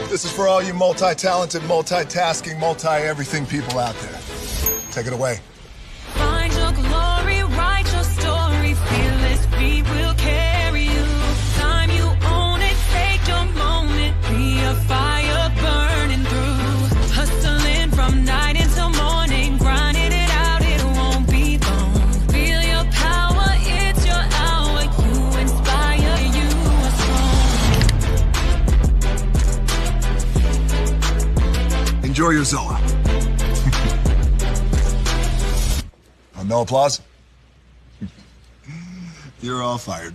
This is for all you multi-talented, multitasking, multi-everything people out there. Take it away. Find your glory, write your story, fearless, we will carry you. Time you own it, take your moment, be a fire burning through. Hustling from night until morning, grinding it out, it won't be long. Feel your power, it's your hour, you inspire, you are strong. Enjoy your Zoa. No applause? You're all fired.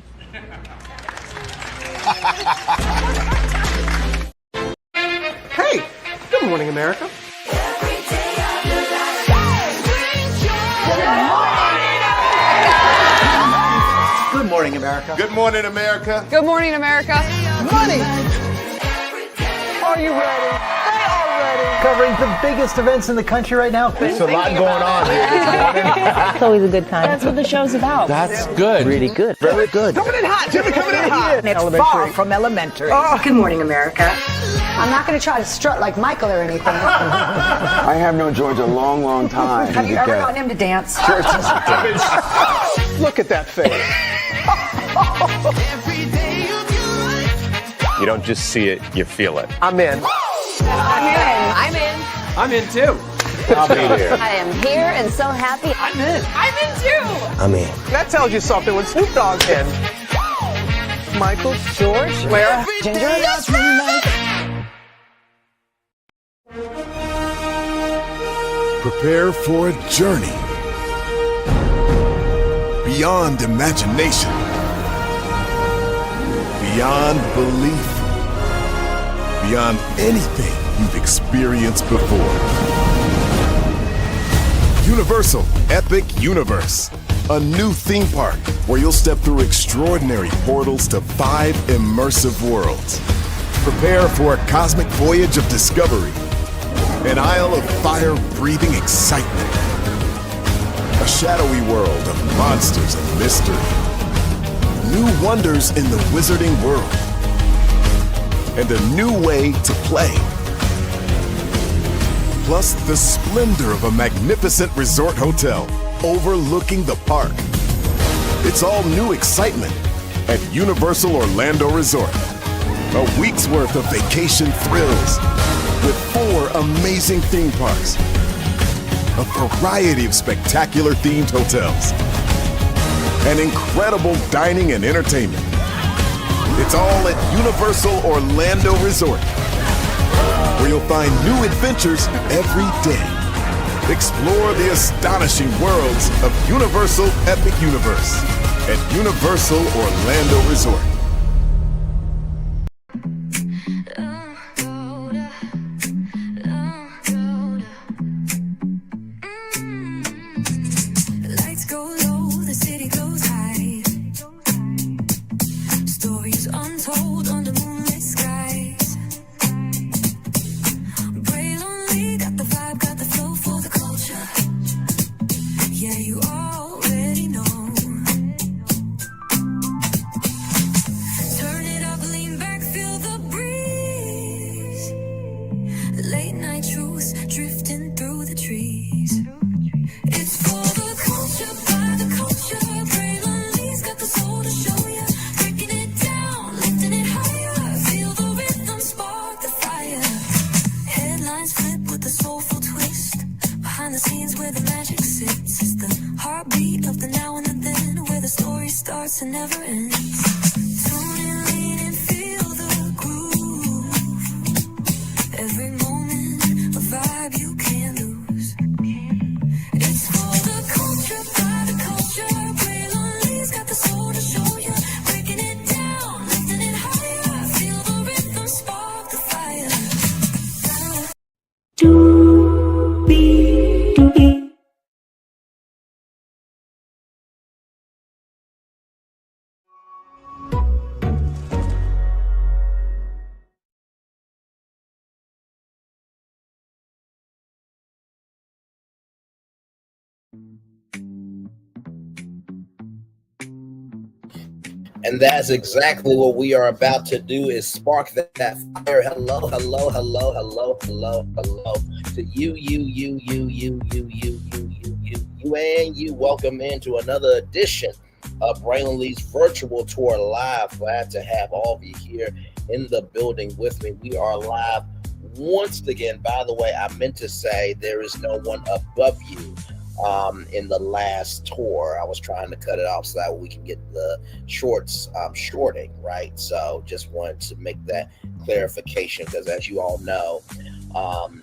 Hey, good morning, America. Good morning, America. Good morning, America. Good morning, America. Money. Are you ready? They are ready. Covering the biggest events in the country right now. There's a lot going on here this morning. It's always a good time. That's what the show's about. That's good. Really good. Very good. Coming in hot. Jimmy coming in hot. It's far from elementary. Good morning, America. I'm not going to try to strut like Michael or anything. I have known George a long, long time. Have you ever gotten him to dance? Look at that face. You don't just see it, you feel it. I'm in. I'm in. I'm in too. I'll be here. I am here and so happy. I'm in. I'm in too. I'm in. That tells you something when Snoop Dogg's in. Michael, George, Lara, Ginger. Prepare for a journey beyond imagination, beyond belief, beyond anything you've experienced before. Universal Epic Universe, a new theme park where you'll step through extraordinary portals to 5 immersive worlds. Prepare for a cosmic voyage of discovery, an isle of fire-breathing excitement, a shadowy world of monsters and mystery, new wonders in the wizarding world, and a new way to play. Plus the splendor of a magnificent resort hotel overlooking the park. It's all new excitement at Universal Orlando Resort. A week's worth of vacation thrills with 4 amazing theme parks, a variety of spectacular themed hotels, and incredible dining and entertainment. It's all at Universal Orlando Resort, where you'll find new adventures every day. Explore the astonishing worlds of Universal Epic Universe at Universal Orlando Resort. Lights go low, the city goes high. Stories untold under moonlit skies. Braylon got the vibe, got the flow for the culture. Yeah, you already know. Turn it up, lean back, feel the breeze. Late night truths drifting through the trees. It's for the culture, by the culture. Braylon got the soul to show ya. Breaking it down, lifting it higher. Feel the rhythm, spark the fire. Headlines flip with a soulful twist. Behind the scenes where the magic sits. It's the heartbeat of the now and the then, where the story starts and never ends. Tune in, lean in, feel the groove. Every moment, a vibe you can't lose. It's for the culture, by the culture. Braylon got the soul to show ya. Breaking it down, lifting it higher. Feel the rhythm, spark the fire. And that's exactly what we are about to do is spark that fire. Hello, hello, hello, hello, hello, hello to you, and you. Welcome into another edition of Braylon Lee's virtual tour live. Glad to have all of you here in the building with me. We are live once again. By the way, I meant to say there is no one above you. In the last tour, I was trying to cut it off so that we can get the shorts shorting, right? So just wanted to make that clarification because, as you all know,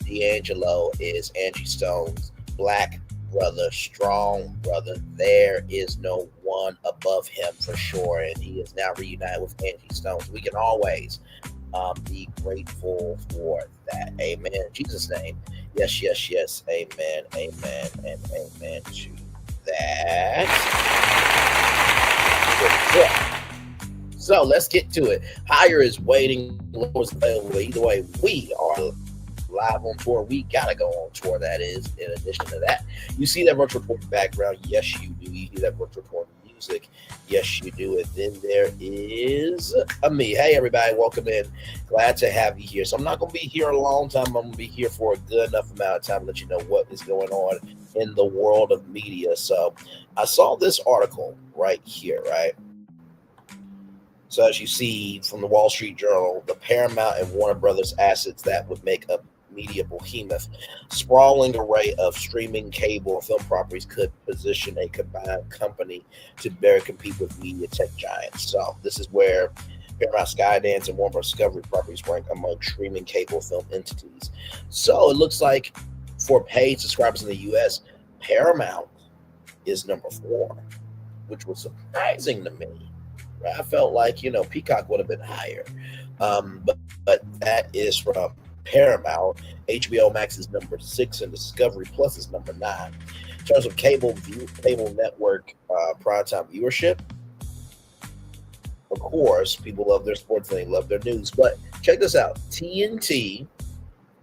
D'Angelo is Angie Stone's black brother, strong brother. There is no one above him for sure, and he is now reunited with Angie Stone. So we can always be grateful for that. Amen. In Jesus' name. Yes, yes, yes. Amen, amen, and amen to that. So let's get to it. Higher is waiting. Lower is available. Either way, we are live on tour. We gotta go on tour. That is, in addition to that, you see that virtual tour background. Yes, you do. You see that virtual tour music. Yes, you do. And then there is me. Hey, everybody, welcome in. Glad to have you here. So I'm not going to be here a long time. I'm going to be here for a good enough amount of time to let you know what is going on in the world of media. So I saw this article right here, right? So as you see from the Wall Street Journal, the Paramount and Warner Brothers assets that would make up media behemoth, sprawling array of streaming, cable, and film properties could position a combined company to better compete with media tech giants. So this is where Paramount Skydance and Warner Bros. Discovery properties rank among streaming cable film entities. So it looks like for paid subscribers in the U.S., Paramount is number 4, which was surprising to me. I felt like, Peacock would have been higher. But that is from Paramount. HBO Max is number 6 and Discovery Plus is number 9. In terms of cable network primetime viewership, of course, people love their sports and they love their news. But check this out. TNT,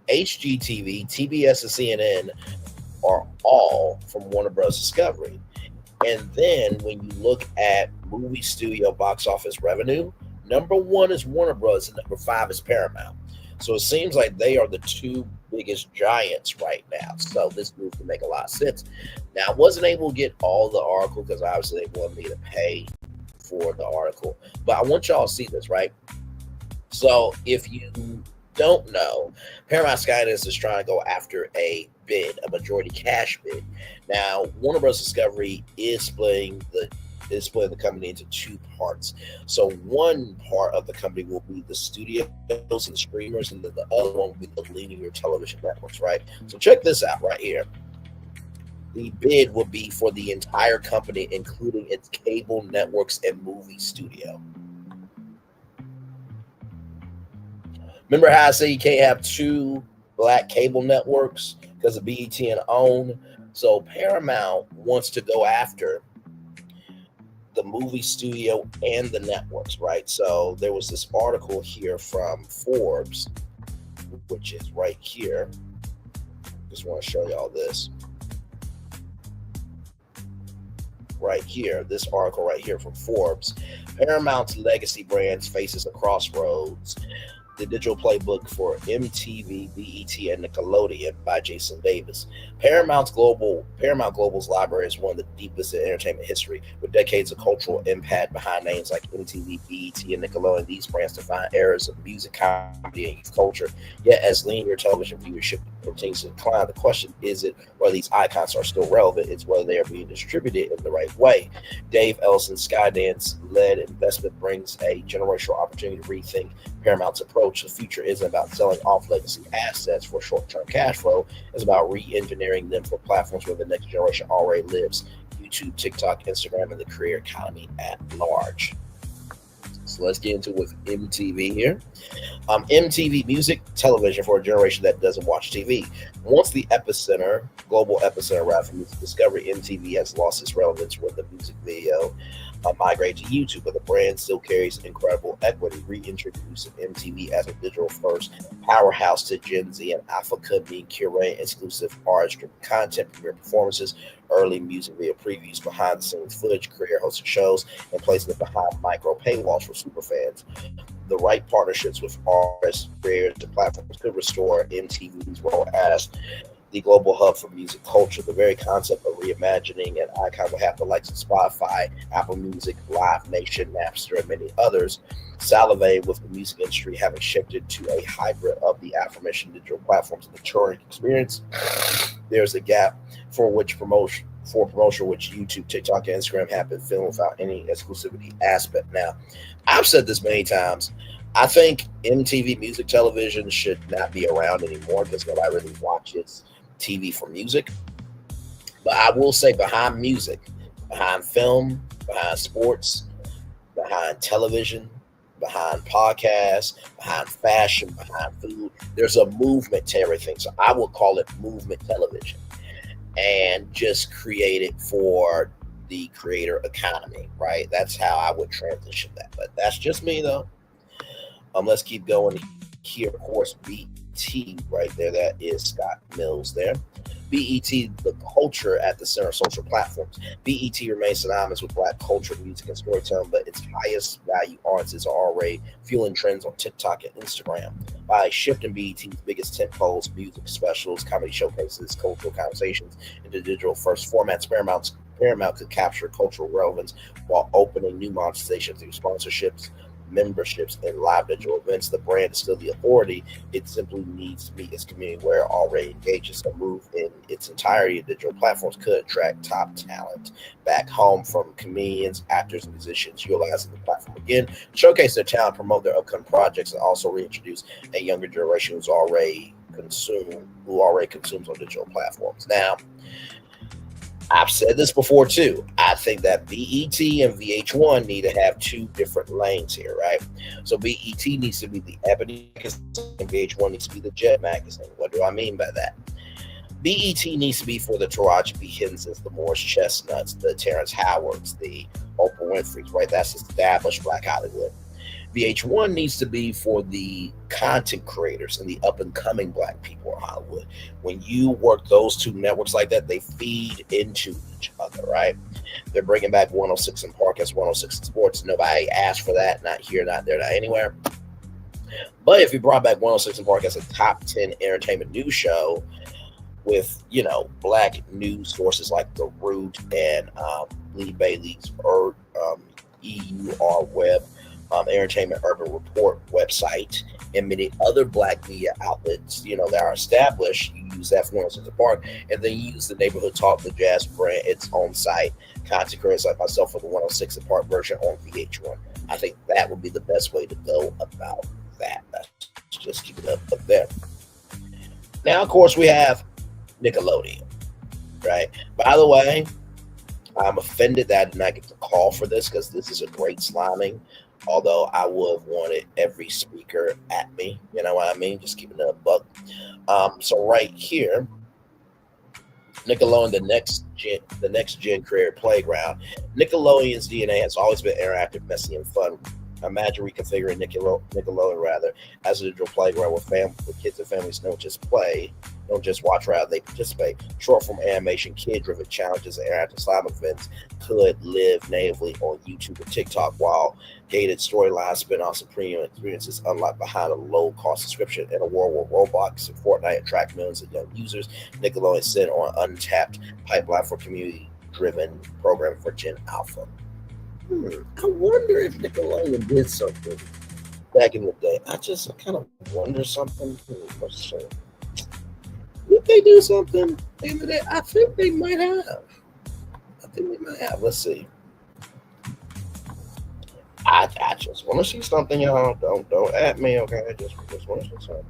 HGTV, TBS, and CNN are all from Warner Bros. Discovery. And then when you look at movie studio box office revenue, number 1 is Warner Bros. And number 5 is Paramount. So it seems like they are the 2 biggest giants right now. So this move can make a lot of sense. Now, I wasn't able to get all the article because obviously they wanted me to pay for the article. But I want y'all to see this, right? So if you don't know, Paramount Skydance is trying to go after a bid, a majority cash bid. Now, Warner Bros. Discovery is splitting the company into 2 parts. So one part of the company will be the studios and the streamers, and then the other one will be the linear television networks, right? So check this out right here. The bid will be for the entire company, including its cable networks and movie studio. Remember how I say you can't have 2 black cable networks because of BET and OWN? So Paramount wants to go after the movie studio and the networks, right? So there was this article here from Forbes, which is right here. Just want to show y'all this. Right here, this article right here from Forbes. Paramount's legacy brands faces a crossroads. The digital playbook for MTV, BET, and Nickelodeon by Jason Davis. Paramount Global's library is one of the deepest in entertainment history, with decades of cultural impact behind names like MTV, BET, and Nickelodeon. These brands define eras of music, comedy, and youth culture. Yet, as linear television viewership continues to decline, the question isn't whether these icons are still relevant; it's whether they are being distributed in the right way. Dave Ellison's Skydance-led investment brings a generational opportunity to rethink Paramount's approach. The future isn't about selling off legacy assets for short-term cash flow. It's about re-engineering them for platforms where the next generation already lives: YouTube, TikTok, Instagram, and the career economy at large. So let's get into it with MTV here. MTV music television for a generation that doesn't watch TV. Once the global epicenter for music discovery, MTV has lost its relevance with the music video migrate to YouTube, but the brand still carries incredible equity. Reintroducing MTV as a digital-first powerhouse to Gen Z and Alpha could mean curating exclusive artist content, premiere performances, early music video previews, behind the scenes footage, career hosting shows, and placing it behind micro paywalls for superfans. The right partnerships with artists, creators, and platforms could restore MTV's role as the global hub for music culture. The very concept of reimagining an icon will have the likes of Spotify, Apple Music, Live Nation, Napster, and many others salivate with the music industry having shifted to a hybrid of the aforementioned digital platforms and the touring experience. There's a gap for promotion which YouTube, TikTok, and Instagram have been filmed without any exclusivity aspect. Now, I've said this many times. I think MTV Music Television should not be around anymore because nobody really watches TV for music. But I will say behind music, behind film, behind sports, behind television, behind podcasts, behind fashion, behind food, there's a movement to everything. So I would call it movement television and just create it for the creator economy, right? That's how I would transition that. But that's just me though. Let's keep going here. Of course, BET right there. That is Scott Mills there. BET, the culture at the center of social platforms. BET remains synonymous with Black culture, music, and storytelling, but its highest value artists are already fueling trends on TikTok and Instagram. By shifting BET's biggest tentpoles, music specials, comedy showcases, cultural conversations into digital-first formats, Paramount could capture cultural relevance while opening new monetizations through sponsorships, memberships, and live digital events. The brand is still the authority. It simply needs to meet its community where it already engages. A move in its entirety of digital platforms could attract top talent back home, from comedians, actors, and musicians, utilizing the platform again, showcase their talent, promote their upcoming projects, and also reintroduce a younger generation who already consumes on digital platforms. Now, I've said this before too. I think that BET and VH1 need to have two different lanes here, right? So BET needs to be the Ebony magazine and VH1 needs to be the Jet magazine. What do I mean by that? BET needs to be for the Taraji P. Hensons, the Morris Chestnuts, the Terrence Howards, the Oprah Winfreys, right? That's established Black Hollywood. VH1 needs to be for the content creators and the up-and-coming Black people in Hollywood. When you work those two networks like that, they feed into each other, right? They're bringing back 106 in Park as 106 in Sports. Nobody asked for that, not here, not there, not anywhere. But if you brought back 106 in Park as a top 10 entertainment news show with, Black news sources like The Root and Lee Bailey's EUR Web, Entertainment Urban Report website, and many other Black media outlets, that are established, you use that for 106 in Park, and then you use the Neighborhood Talk, the Jazz brand, its own site, content creators like myself for the 106 in Park version on VH1. I think that would be the best way to go about that. Let's just keep it up there. Now, of course, we have Nickelodeon, right? By the way, I'm offended that I did not get the call for this because this is a great sliming. Although I would have wanted every speaker at me, you know what I mean? Just keeping it a buck. So right here, Nickelodeon, the next gen creator playground. Nickelodeon's DNA has always been interactive, messy, and fun. Imagine reconfiguring Nickelodeon as a digital playground where kids and families don't just play, don't just watch, rather they participate. Short form animation, kid-driven challenges, and interactive slime events could live natively on YouTube and TikTok, while gated storylines, spin-offs, and premium experiences unlocked behind a low-cost subscription. In a world where Roblox and Fortnite attract millions of young users, Nickelodeon sit on untapped pipeline for community-driven programming for Gen Alpha. I wonder if Nickelodeon did something back in the day. I kind of wonder something. Did they do something at the end of the day? I think they might have. Let's see. I just want to see something, y'all. Don't at me, okay? I just want to see something.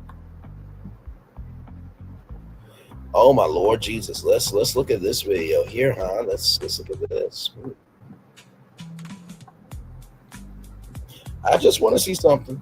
Oh my Lord Jesus! Let's look at this video here, huh? Let's look at this. I just want to see something.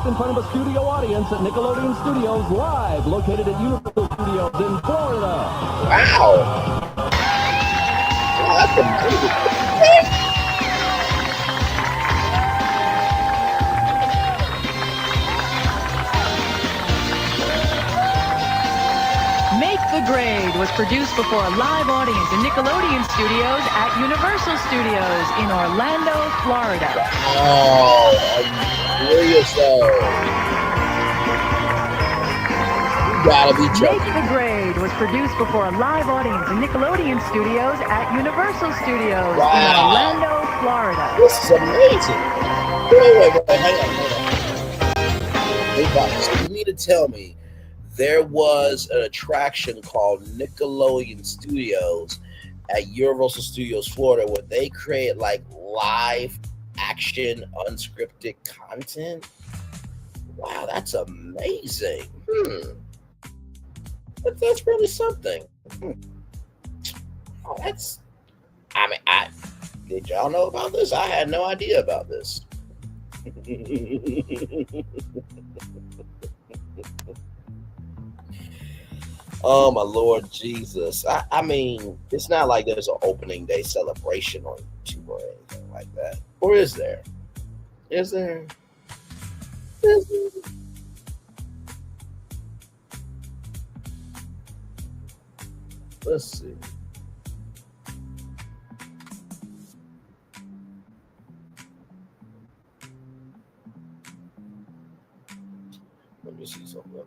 performance in front of a studio audience at Nickelodeon Studios live, located at Universal Studios in Florida. Wow. Wow, that's amazing. Make the Grade was produced before a live audience in Nickelodeon Studios at Universal Studios in Orlando, Florida. Oh, serious though. You gotta be joking. Make the Grade was produced before a live audience in Nickelodeon Studios at Universal Studios in Orlando, Florida. This is amazing. Wait, hang on. So you mean to tell me there was an attraction called Nickelodeon Studios at Universal Studios, Florida, where they create like live action unscripted content? Wow, that's amazing. That's really something. Oh, did y'all know about this? I had no idea about this. Oh my Lord Jesus. I mean, it's not like there's an opening day celebration on YouTube or anything like that. Or is there? Is there? Let's see. Let me see something.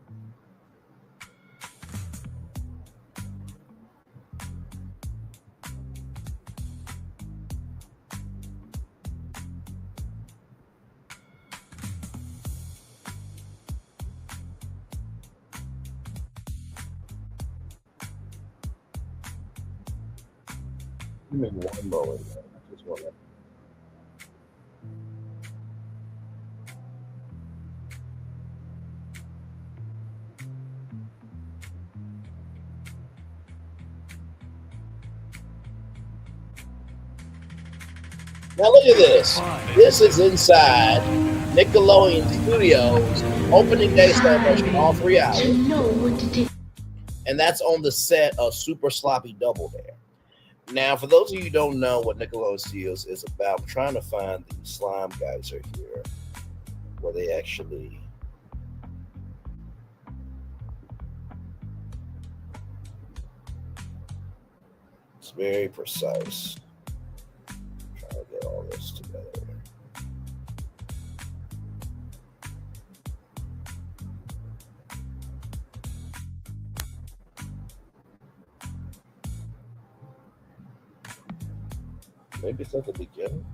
Give me one moment. I just want to. Now look at this. This is inside Nickelodeon Studios opening day celebration, all 3 hours. And that's on the set of Super Sloppy Double Dare. Now, for those of you who don't know what Nickelodeon Studios is about, I'm trying to find the slime guys are here, where they actually. It's very precise. I'm trying to get all this together. Maybe it's at the beginning.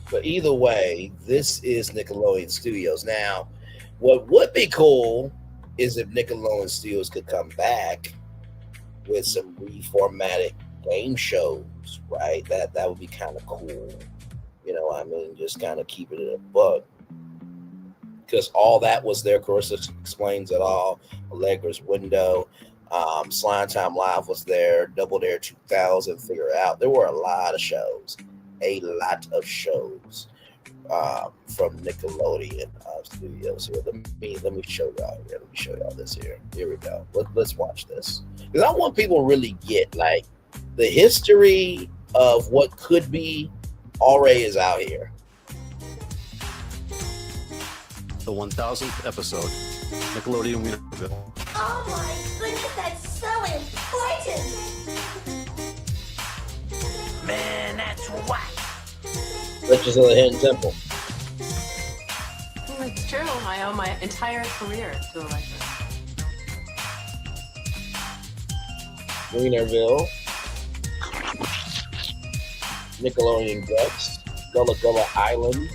But either way, this is Nickelodeon Studios. Now, what would be cool is if Nickelodeon Studios could come back with some reformatted game shows, right? That would be kind of cool. You know what I mean? Just kind of keep it in a buck. Because all that was there, of course, it explains it all. Allegra's Window. Slime Time Live was there, Double Dare 2000, Figure Out. There were a lot of shows from Nickelodeon Studios here. Let me show y'all here. Let me show y'all this here. Here we go. Let's watch this, because I want people to really get like the history of what could be. Already is out here. The 1000th episode, Nickelodeon Wienerville. Oh my goodness, that's so important! Man, that's whack. Riches of the Hidden Temple. Well, it's true. I owe my entire career to Allegra. Wienerville. Nickelodeon Ducks. Gullah Gullah Island.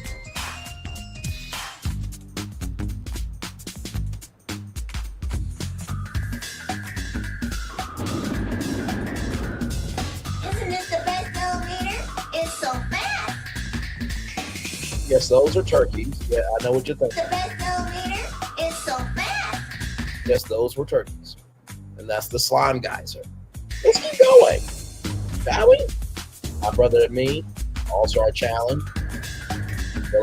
Yes, those are turkeys. Yeah, I know what you're thinking. The best millimeter is so fast. Yes, those were turkeys. And that's the slime geyser. Let's keep going. Shall we? My Brother and Me, All-Star Challenge. Do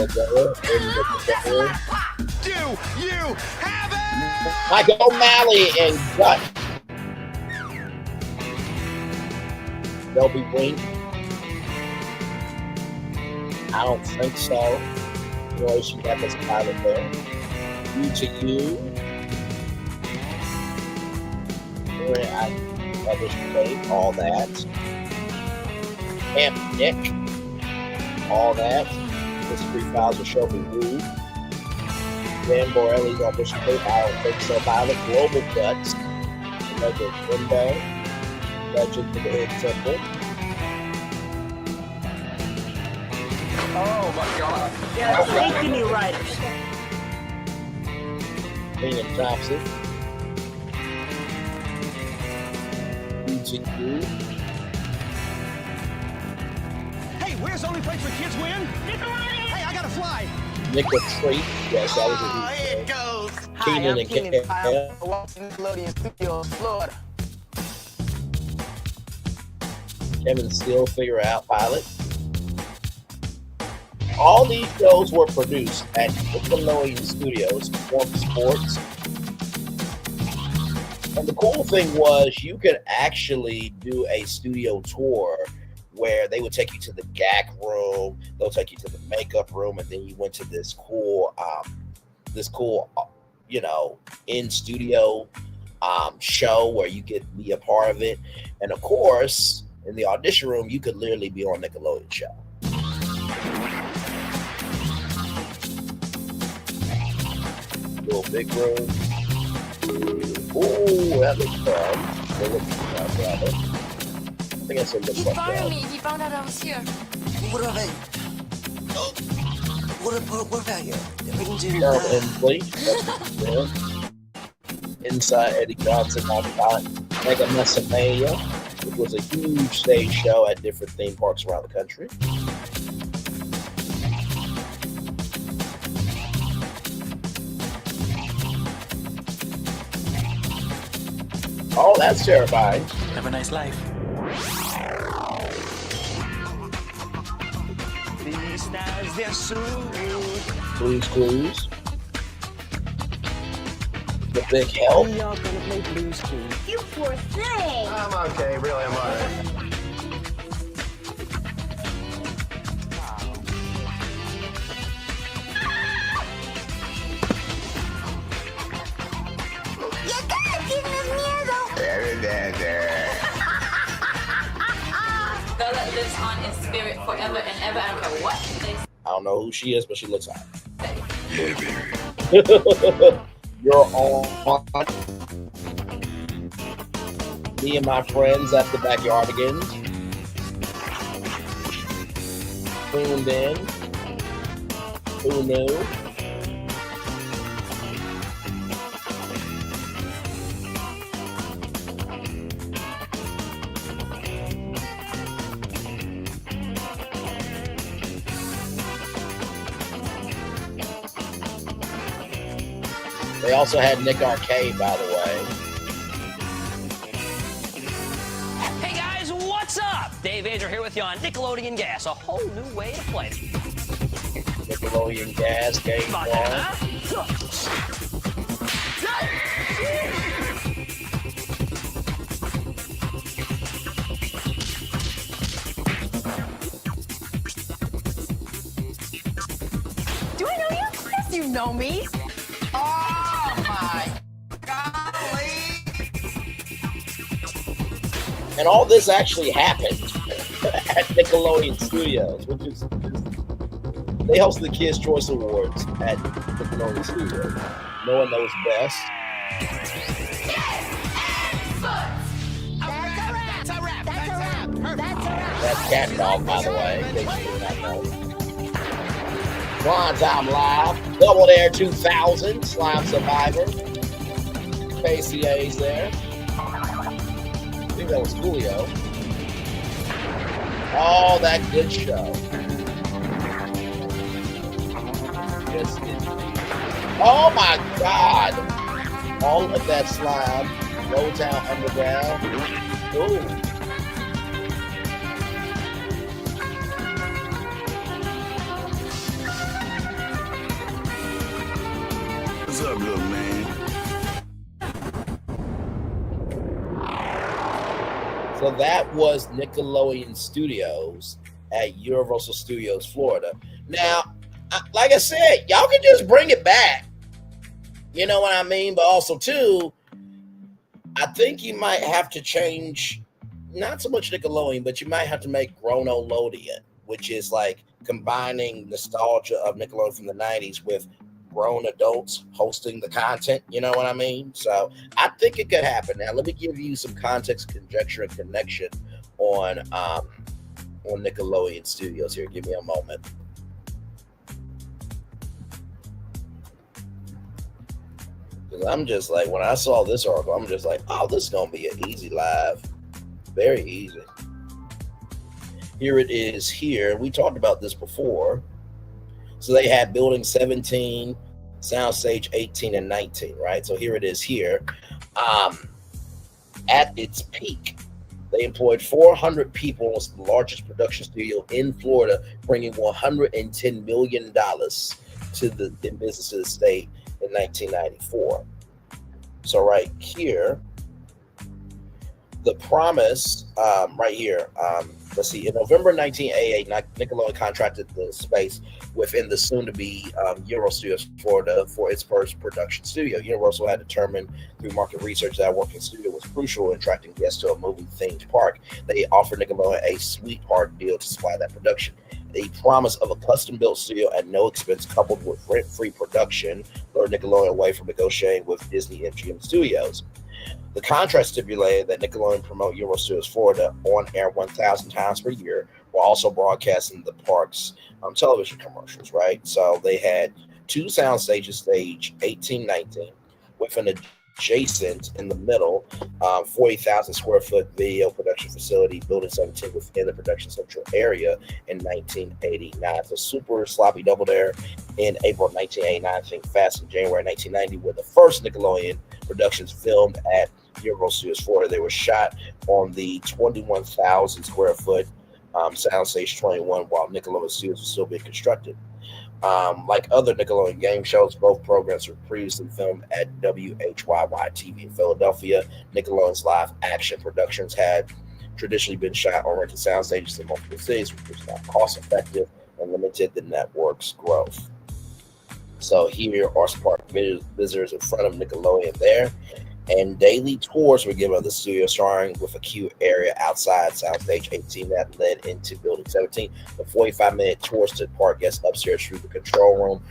you have it? Michael O'Malley and Gut. Delby Wink. I don't think so. You know, she got this pilot there. You to you. I published tape, all that. Camp Nick, all that. History Files will show me who. Dan Borelli's audition tape, I don't think so. Pilot, Global Guts, another window. Legend to the Head Temple. Oh my God. Yeah, thank you, new writers. Liam Thompson. UTU. Hey, where's the only place where kids win? Hey, I gotta fly. Nick Treat. Yes, that was a Here it goes. Keenan and Kyle. Nickelodeon Studios, Florida. Kevin Steele, Figure Out Pilot. All these shows were produced at Nickelodeon Studios, Forbes Sports. And the cool thing was you could actually do a studio tour where they would take you to the GAC room, they'll take you to the makeup room, and then you went to this cool, in studio show where you could be a part of it. And of course, in the audition room, you could literally be on Nickelodeon show. Little big room. Ooh, that looks fun. That looks fun, brother. I think that's a look He like fired that. me. He found out I was here. What about it? What about you? Carol Inslee. That's Inside Eddie Johnson on Mega Messamania, which was a huge stage show at different theme parks around the country. Oh, that's terrifying. Have a nice life. These days they're so good. Blue's Clues. The Big Help. We are gonna play Blue's Clues. You poor thing. I'm okay, really, I'm alright. Girl that lives on in spirit forever and ever. I don't care what they say. I don't know who she is, but she looks hot. Yeah, baby. You're on. Me and my friends at the Backyardigans. Tuned in. Who knew? They also had Nick Arcade, by the way. Hey guys, what's up? Dave Ager here with you on Nickelodeon Gas, a whole new way to play. Nickelodeon Gas Game 1. Do I know you? Yes, you know me. Oh my golly! And all this actually happened at Nickelodeon Studios, which is they hosted the Kids' Choice Awards at Nickelodeon Studios. No one knows best. That's Cat Dog, by the way, in case you did not know. Prime Time Live, Double Dare 2000, Slime Survivor. KCA's there. I think that was Julio. Oh, that good show. Yes, oh my God. All of that slime. Motown Underground. Ooh. So that was Nickelodeon Studios at Universal Studios, Florida. Now, like I said, y'all can just bring it back. You know what I mean? But also, too, I think you might have to change, not so much Nickelodeon, but you might have to make Grown-O-Lodeon, which is like combining nostalgia of Nickelodeon from the 90s with grown adults hosting the content. You know what I mean? So I think it could happen. Now, let me give you some context, conjecture, and connection on Nickelodeon Studios here. Give me a moment. Because I'm just like, when I saw this article, I'm just like, oh, this is going to be an easy live. Very easy. Here it is here. We talked about this before. So they had Building 17, Soundstage 18, and 19, right? So here it is here. At its peak, they employed 400 people and was the largest production studio in Florida, bringing $110 million to the business of the state in 1994. So right here, the promise, right here, let's see, in November 1988, Nickelodeon contracted the space within the soon-to-be Universal Studios Florida for its first production studio. Universal had determined through market research that a working studio was crucial in attracting guests to a movie-themed park. They offered Nickelodeon a sweetheart deal to supply that production. A promise of a custom-built studio at no expense, coupled with rent-free production, lured Nickelodeon away from negotiating with Disney MGM Studios. The contract stipulated that Nickelodeon promote Universal Studios Florida on air 1,000 times per year, while also broadcasting the park's television commercials, right? So they had two sound stages, stage 18, 19, with an adjacent in the middle, 40,000 square foot video production facility, Building 17 within the production central area in 1989. So super sloppy double there in April 1989. I think Fast in January 1990 were the first Nickelodeon productions filmed at Universal Studios Florida. They were shot on the 21,000 square foot Soundstage 21 while Nickelodeon Studios was still being constructed. Like other Nickelodeon game shows, both programs were previously filmed at WHYY TV in Philadelphia. Nickelodeon's live action productions had traditionally been shot on rented sound stages in multiple cities, which was not cost effective and limited the network's growth. So here are some park visitors in front of Nickelodeon there. And daily tours were given of the studio, starting with a queue area outside Soundstage 18 that led into Building 17. The 45-minute tours took park guests upstairs through the control room,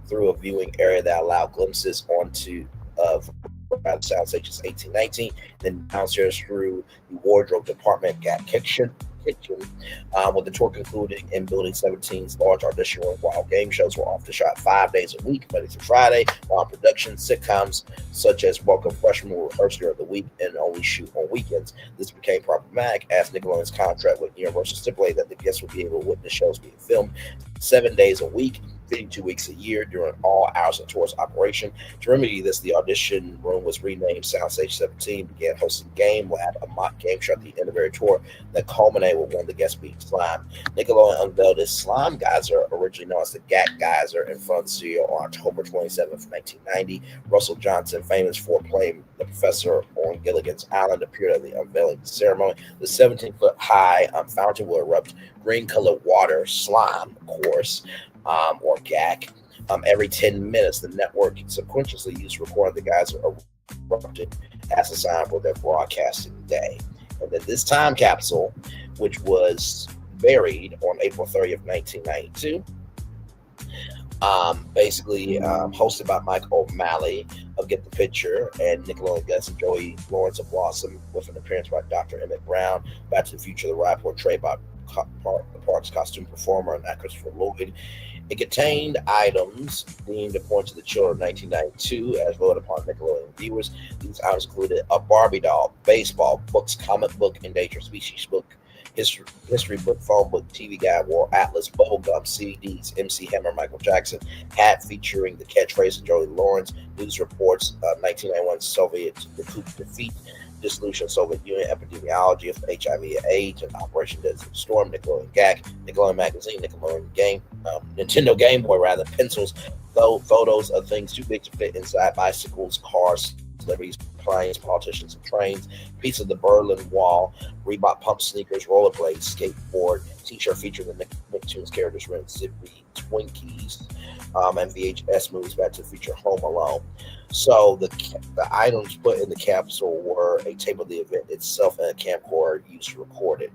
through a viewing area that allowed glimpses onto Soundstages 18, 19, then downstairs through the wardrobe department, got kitchen, with the tour concluding in Building 17's large audition room, while game shows were often shot 5 days a week, Monday through Friday, while production sitcoms such as Welcome Freshmen were rehearsed during the week and only shoot on weekends. This became problematic as Nickelodeon's contract with Universal stipulated that the guests would be able to witness shows being filmed 7 days a week, 52 weeks a year during all hours of tour's operation. To remedy this, the audition room was renamed Soundstage 17, began hosting Game Lab, a mock game show at the end of every tour that culminated with one of the guests being Slime. Nickelodeon unveiled its Slime Geyser, originally known as the Gat Geyser, in front of the studio on October 27th, 1990. Russell Johnson, famous for playing the professor on Gilligan's Island, appeared at the unveiling ceremony. The 17-foot-high fountain will erupt green-colored water, slime, of course, or GAC. Every 10 minutes, the network sequentially used to record the geyser erupting as a sign for their broadcasting day. And then this time capsule, which was buried on April 30th, 1992, basically hosted by Mike O'Malley of Get the Picture and Nickelodeon guest Joey Lawrence of Blossom, with an appearance by Dr. Emmett Brown. Back to the Future, the ride portrayed by the park's costume performer and actress for Lloyd. It contained items deemed to point to the children of 1992 as voted upon Nickelodeon viewers. These items included a Barbie doll, baseball, books, comic book, endangered species book, history book, phone book, TV guide, war atlas, bubblegum, CDs, MC Hammer, Michael Jackson, hat featuring the catchphrase of Joey Lawrence, news reports, 1991 Soviet defeat, dissolution of Soviet Union, epidemiology of HIV/AIDS, and Operation Desert Storm, Nickelodeon GAC, Nickelodeon Magazine, Nickelodeon Game, Nintendo Game Boy, pencils, though photos of things too big to fit inside, bicycles, cars, celebrities, planes, politicians, and trains, piece of the Berlin Wall, Reebok pump sneakers, rollerblades, skateboard, t-shirt featuring the Nicktoons characters, Ren Zippy, Twinkies, and VHS movies back to the feature Home Alone. So the items put in the capsule were a tape of the event itself and a camcorder used to record it.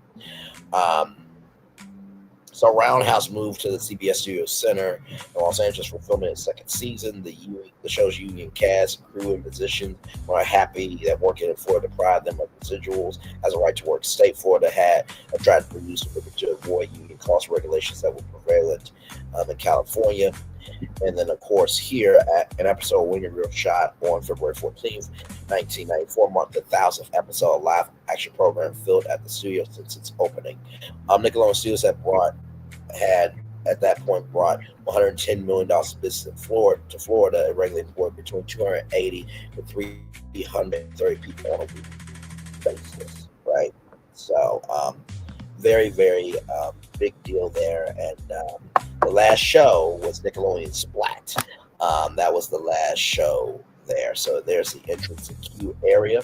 So Roundhouse moved to the CBS Studio Center in Los Angeles for filming its second season. The show's union cast, crew, and musicians were happy that working in Florida deprived them of residuals as a right to work. State Florida had tried to produce to avoid union cost regulations that were prevalent in California. And then, of course, here at an episode of Win Your Real Shot on February 14th, 1994, marked the 1,000th episode of live action program filmed at the studio since its opening. Nickelodeon Studios had at that point brought $110 million of business to Florida and regularly employed between 280 and 330 people on a weekly basis, right? So, very, very big deal there. And the last show was Nickelodeon Splat. That was the last show there. So there's the entrance and queue area.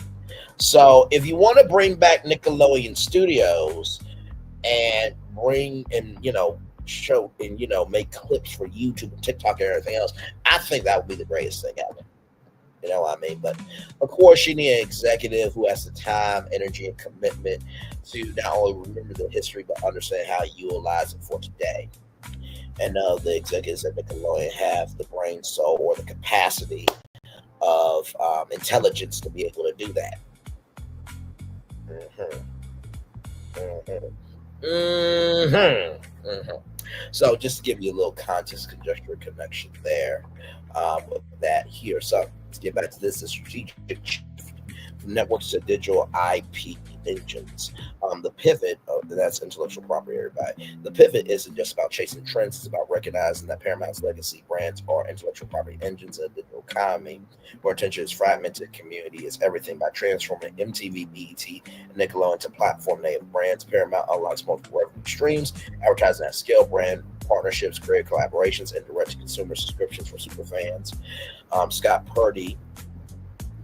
So if you want to bring back Nickelodeon Studios and bring and, show and, make clips for YouTube and TikTok and everything else, I think that would be the greatest thing ever. You know what I mean? But of course, you need an executive who has the time, energy, and commitment to not only remember the history, but understand how to utilize it for today. And the executives at Nickelodeon have the brain, soul, or the capacity of intelligence to be able to do that. So just to give you a little context, conjecture, connection there with that here. So let's get back to this. The strategic shift from networks to digital IP engines. The pivot, that's intellectual property, everybody. The pivot isn't just about chasing trends. It's about recognizing that Paramount's legacy brands are intellectual property engines of the digital economy, where attention is fragmented. Community is everything. By transforming MTV, BET, and Nickelodeon to platform-native brands, Paramount unlocks multiple revenue streams, advertising at scale, brand partnerships, creative collaborations, and direct-to-consumer subscriptions for superfans. Scott Purdy,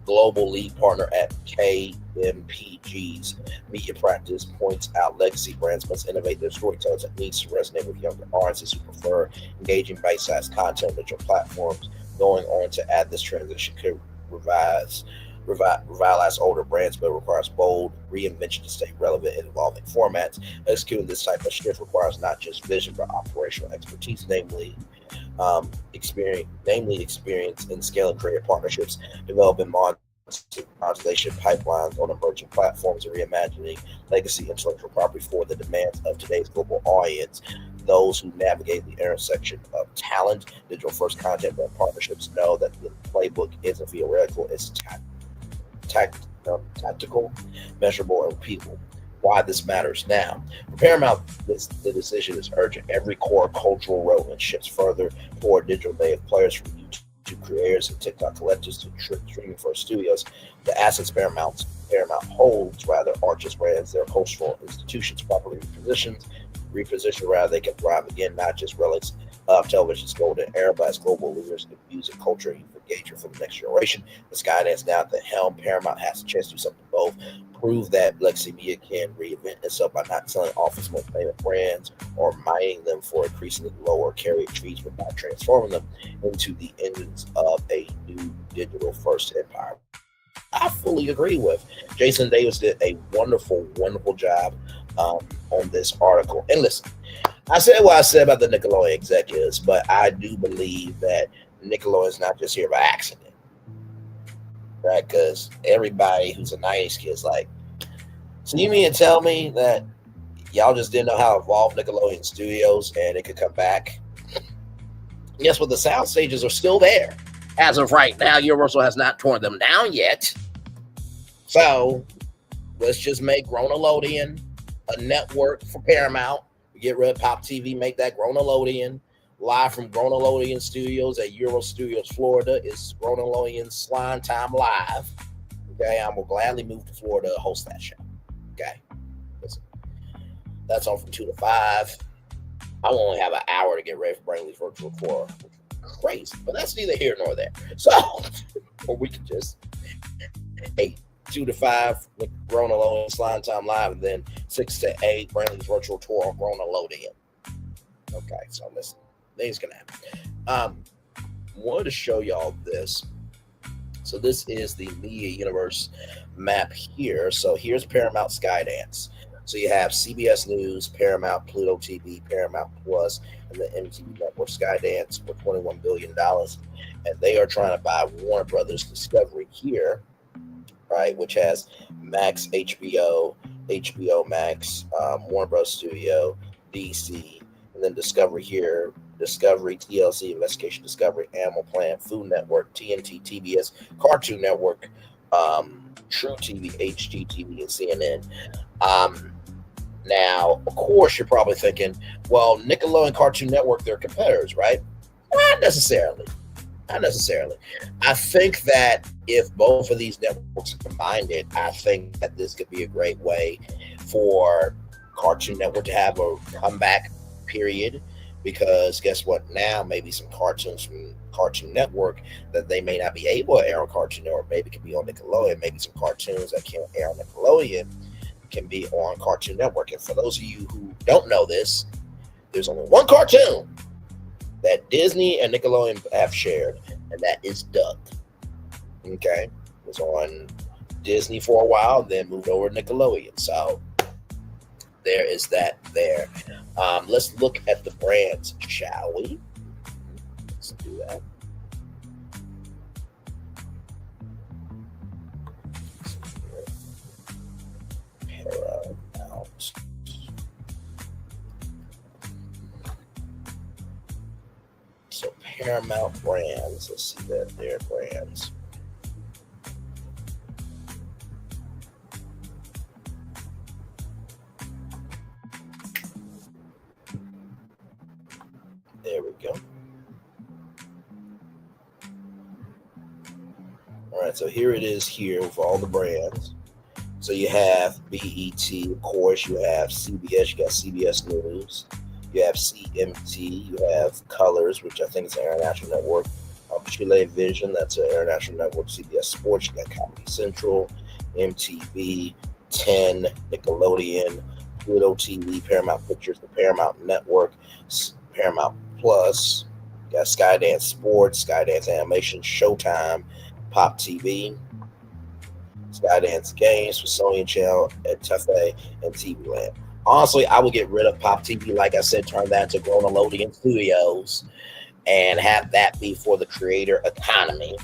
global lead partner at KMPG's media practice, points out legacy brands must innovate their storytelling techniques to resonate with younger audiences who prefer engaging bite-sized content on digital platforms. Going on to add, this transition could revitalize older brands, but it requires bold reinvention to stay relevant in evolving formats. Executing this type of shift requires not just vision, but operational expertise, namely experience in scaling creative partnerships, developing monetization pipelines on emerging platforms, and reimagining legacy intellectual property for the demands of today's global audience. Those who navigate the intersection of talent, digital-first content, and partnerships know that the playbook isn't theoretical; it's tactical, measurable, and repeatable. Why this matters now. For Paramount, the decision is urgent. Every core cultural relevance shifts further toward digital native players, from YouTube creators and TikTok collectives to streaming first studios. The assets Paramount holds, rather, aren't just brands, they're cultural institutions properly repositioned rather they can thrive again, not just relics of television's golden era, but as global leaders in music, culture, and engagement for the next generation. The Skydance now at the helm, Paramount has a chance to do something both. Prove that legacy media can reinvent itself by not selling off its most famous brands or mining them for increasingly lower carriage fees, but by transforming them into the engines of a new digital-first empire. I fully agree with. Jason Davis did a wonderful, wonderful job on this article. And listen, I said what I said about the Nickelodeon executives, but I do believe that Nickelodeon is not just here by accident, right? Because everybody who's a 90s kid is like, so you mean to tell me that y'all just didn't know how to evolve Nickelodeon Studios and it could come back? Guess what? The sound stages are still there. As of right now, Universal has not torn them down yet. So let's just make Gronolodeon a network for Paramount. Get rid of Pop TV, make that Gronolodeon. Live from Gronolodeon Studios at Euro Studios, Florida, is Gronolodeon Slime Time Live. Okay, I will gladly move to Florida to host that show. Okay, listen, that's on from 2 to 5. I will only have an hour to get ready for Braylon's virtual tour. Crazy, but that's neither here nor there. So, or we can just 8, 2 to 5 with Grown Alone Slime Time Live, and then 6 to 8 Brandon's virtual tour on Grown Alodian. Okay, so listen, things gonna happen. Wanted to show y'all this. So this is the Media Universe map here. So here's Paramount Skydance. So you have CBS News, Paramount, Pluto TV, Paramount Plus, and the MTV Network Skydance for $21 billion. And they are trying to buy Warner Brothers Discovery here, right, which has Max, HBO, HBO Max, Warner Bros. Studio, DC, and then Discovery here, Discovery, TLC, Investigation Discovery, Animal Planet, Food Network, TNT, TBS, Cartoon Network, True TV, HGTV, and CNN. Now, of course, you're probably thinking, well, Nickelodeon, Cartoon Network, they're competitors, right? Not necessarily. Not necessarily. I think that if both of these networks combined it, I think that this could be a great way for Cartoon Network to have a comeback period, because guess what? Now maybe some cartoons from Cartoon Network that they may not be able to air on Cartoon Network, maybe could be on Nickelodeon. Maybe some cartoons that can't air on Nickelodeon can be on Cartoon Network. And for those of you who don't know this, there's only one cartoon that Disney and Nickelodeon have shared, and that is Doug. Okay, it was on Disney for a while, then moved over to Nickelodeon. So there is that there. Let's look at the brands, shall we? Let's do that. Paramount. So Paramount brands. Let's see their brands. There we go. All right, so here it is here with all the brands. So you have BET, of course, you have CBS, you got CBS News, you have CMT, you have Colors, which I think is an international network, Chile Vision, that's an international network, CBS Sports, you got Comedy Central, MTV, 10, Nickelodeon, Pluto TV, Paramount Pictures, the Paramount Network, Paramount Plus, got Skydance Sports, Skydance Animation, Showtime, Pop TV, Skydance Games, Smithsonian Channel, at Tuffet, and TV Land. Honestly, I would get rid of Pop TV, like I said, turn that into Grown Alodian Studios, and have that be for the creator economy.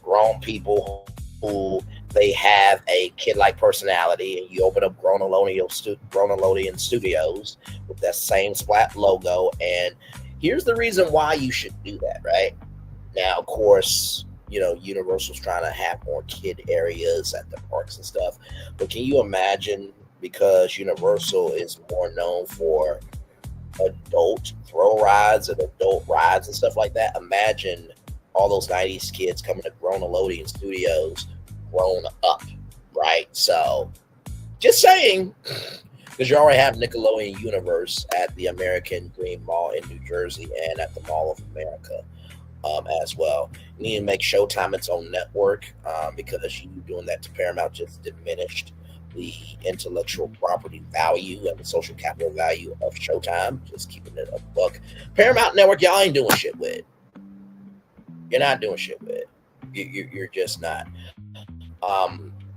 Grown people who they have a kid-like personality, and you open up Grown Alodian Studios with that same splat logo. And here's the reason why you should do that, right? Now, of course, you know, Universal's trying to have more kid areas at the parks and stuff. But can you imagine, because Universal is more known for adult thrill rides and adult rides and stuff like that, imagine all those 90s kids coming to Grown Alodian Studios grown up, right? So just saying, because you already have Nickelodeon Universe at the American Dream Mall in New Jersey and at the Mall of America as well. You need to make Showtime its own network, because you doing that to Paramount just diminished the intellectual property value and the social capital value of Showtime. Just keeping it a buck. Paramount Network, y'all ain't doing shit with. You're not doing shit with. You're just not.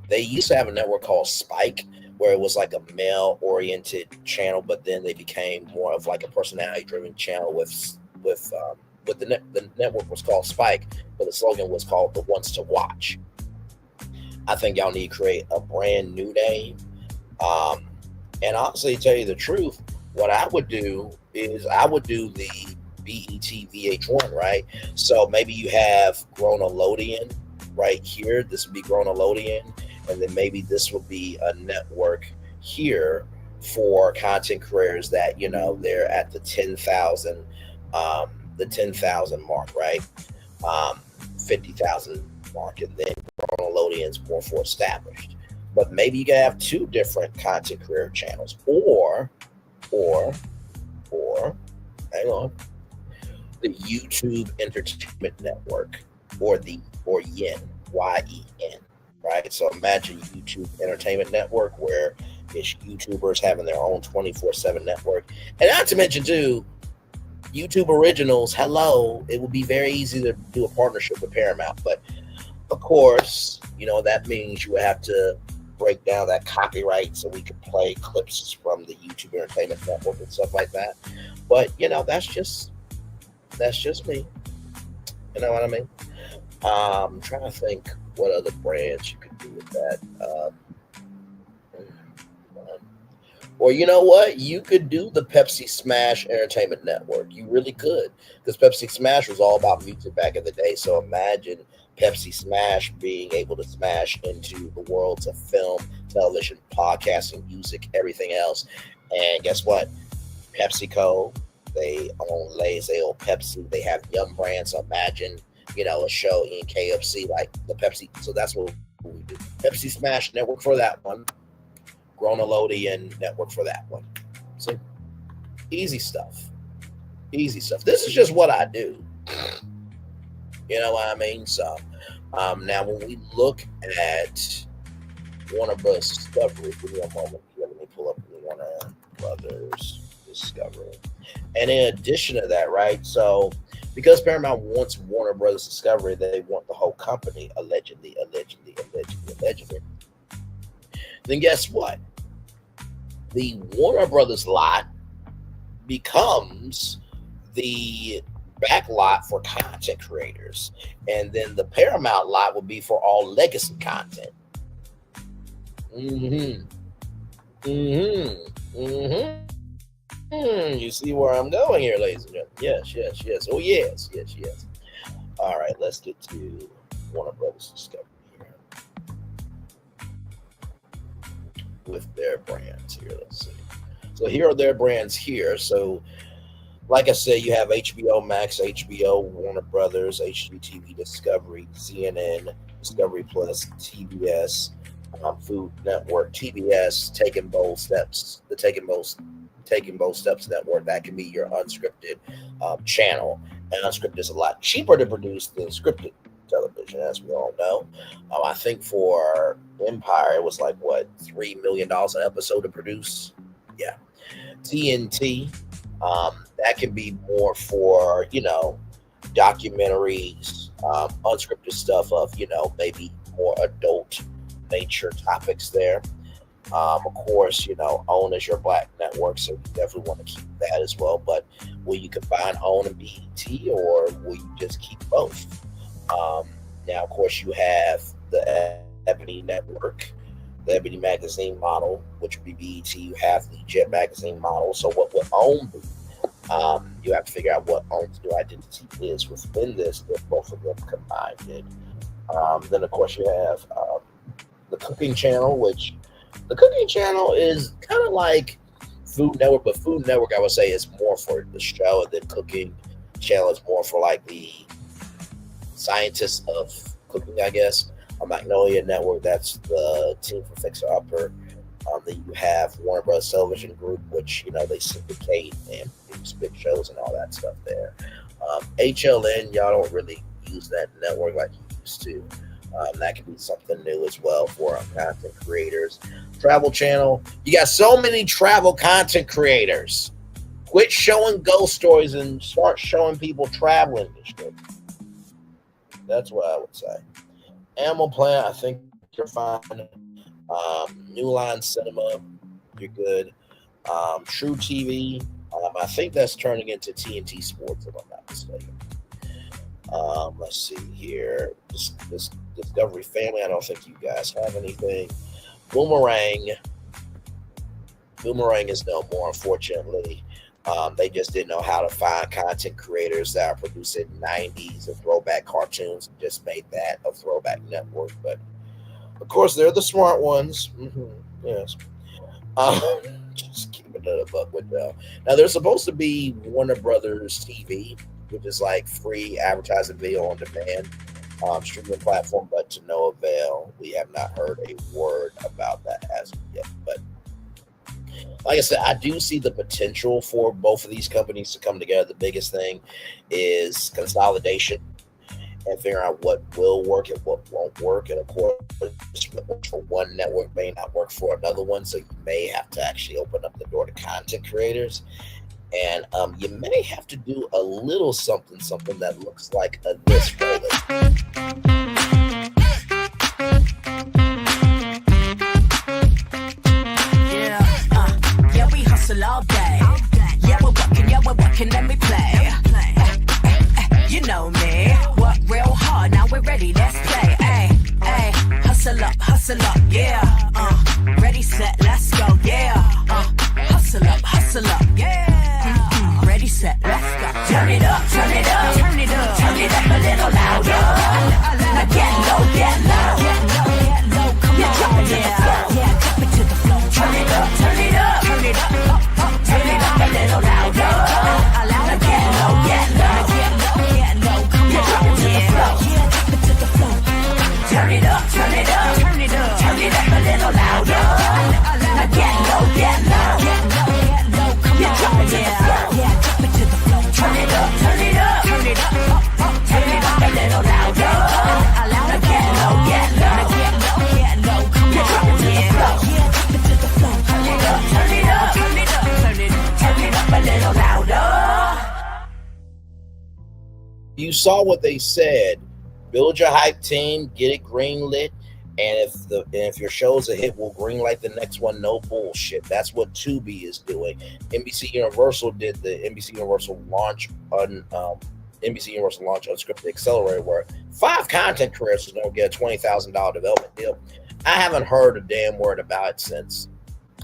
They used to have a network called Spike, where it was like a male-oriented channel, but then they became more of like a personality-driven channel with the network was called Spike, but the slogan was called The Ones to Watch. I think y'all need to create a brand new name. And honestly, to tell you the truth, what I would do is I would do the BET VH1, right? So maybe you have Grown Alodian right here. This would be Grown Alodian. And then maybe this would be a network here for content creators that, you know, they're at the 10,000 mark, right? 50,000 mark, and then Grown Alodian's more for established. But maybe you can have two different content creator channels, or hang on, the YouTube Entertainment Network, or YEN, YEN, right? So imagine YouTube Entertainment Network, where it's YouTubers having their own 24/7 network. And not to mention, too, YouTube Originals, hello, it would be very easy to do a partnership with Paramount. But, of course, that means you would have to break down that copyright so we could play clips from the YouTube Entertainment Network and stuff like that. But, that's just me. You know what I mean? I'm trying to think what other brands you could do with that. Or you know what? You could do the Pepsi Smash Entertainment Network. You really could. Because Pepsi Smash was all about music back in the day. So imagine Pepsi Smash being able to smash into the worlds of film, television, podcasting, music, everything else. And guess what? PepsiCo, they own Lay's, they own Pepsi. They have Yum Brands. So imagine, a show in KFC like the Pepsi. So that's what we do. Pepsi Smash Network for that one. Gronolodian Network for that one. So easy stuff. Easy stuff. This is just what I do. You know what I mean? So now when we look at Warner Bros. Discovery, give me a moment here. Let me pull up Warner Brothers Discovery. And in addition to that, right? So because Paramount wants Warner Brothers Discovery, they want the whole company, allegedly. Then guess what? The Warner Brothers lot becomes the back lot for content creators. And then the Paramount lot will be for all legacy content. You see where I'm going here, ladies and gentlemen? Yes. Oh, yes. All right, let's get to Warner Brothers Discovery with their brands here. Let's see. So here are their brands here. So like I said, you have HBO Max, HBO, Warner Brothers, HGTV, Discovery, CNN, Discovery Plus, TBS, Food Network, TBS, Taking Bold Steps, the Taking Bold Steps Network. That can be your unscripted channel. And unscripted is a lot cheaper to produce than scripted television, as we all know. I think for Empire, it was like, what, $3 million an episode to produce? Yeah. TNT, that can be more for, documentaries, unscripted stuff of, maybe more adult nature topics there. Of course, OWN is your black network, so you definitely want to keep that as well. But will you combine OWN and BET, or will you just keep both? Now, of course, you have the Ebony Network, the Ebony Magazine model, which would be BET. You have the Jet Magazine model. So what would OWN be? You have to figure out what OWN's new identity is within this if both of them combined it. Then, of course, you have the Cooking Channel, which the Cooking Channel is kind of like Food Network, but Food Network, I would say, is more for the show, and then Cooking Channel is more for like the scientists of cooking, I guess. Magnolia Network, that's the team for Fixer Upper. Then you have Warner Bros. Television Group, which, they syndicate and produce big shows and all that stuff there. HLN, y'all don't really use that network like you used to. That can be something new as well for content creators. Travel Channel, you got so many travel content creators. Quit showing ghost stories and start showing people traveling and shit. That's what I would say. Animal Planet, I think you're fine. New Line Cinema, you're good. True TV, I think that's turning into TNT Sports, if I'm not mistaken. Let's see here. This Discovery Family, I don't think you guys have anything. Boomerang is no more, unfortunately. They just didn't know how to find content creators that are producing 90s and throwback cartoons and just made that a throwback network. But of course, they're the smart ones. Yes. Just keeping it up with them. Now, there's supposed to be Warner Brothers TV, which is like free advertising video on demand streaming platform, but to no avail. We have not heard a word about that as of yet. But like I said, I do see the potential for both of these companies to come together. The biggest thing is consolidation. and figuring out what will work and what won't work. And of course, what works for one network may not work for another one. So you may have to actually open up the door to content creators. And you may have to do a little something that looks like this rolling. Yeah, we hustle all day. Yeah, we're working, let me play. You know me, work real hard, now we're ready, let's play. Ay, hustle up, yeah. Ready, set, let's go, yeah. Hustle up, yeah. Ready, set, let's go. Turn it up, turn it up, turn it up, turn it up a little louder. Now get low, come on, yeah, drop it to the floor. Turn it up, turn it up, turn it up, turn it up a little louder. Now get low, come on, yeah, drop it to the floor. Turn it up, turn it up, turn it up, turn it up a little louder. Now get low, come on, yeah, drop it to the floor. Turn it up, turn it up, turn it up, turn it up a little louder. Now get low, come on, yeah, drop it to the floor. Turn it up, turn it up, turn it up, turn it up a little louder. You saw what they said. Build your hype team, get it greenlit, and if your show's a hit, we'll greenlight the next one. No bullshit. That's what Tubi is doing. NBC Universal did the NBC Universal launch Unscripted Accelerator, where 5 content creators are going to get a $20,000 development deal. I haven't heard a damn word about it since.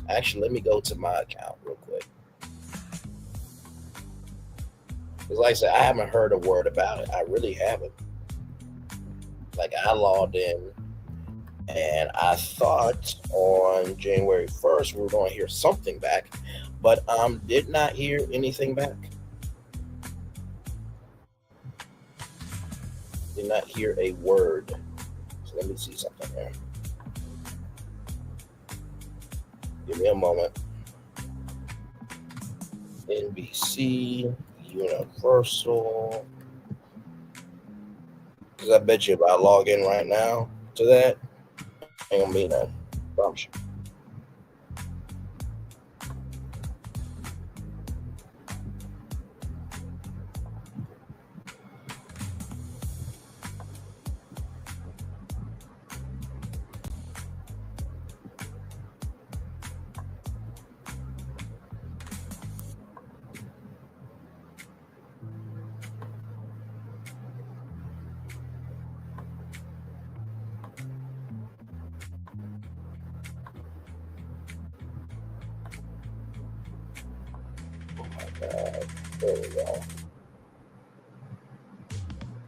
Actually, let me go to my account real quick. Because like I said, I haven't heard a word about it. I really haven't. Like, I logged in, and I thought on January 1st we were going to hear something back, but did not hear anything back. Did not hear a word. So let me see something here. Give me a moment. NBC, Universal. Because I bet you if I log in right now to that, ain't gonna be nothing. Promise you. There we go.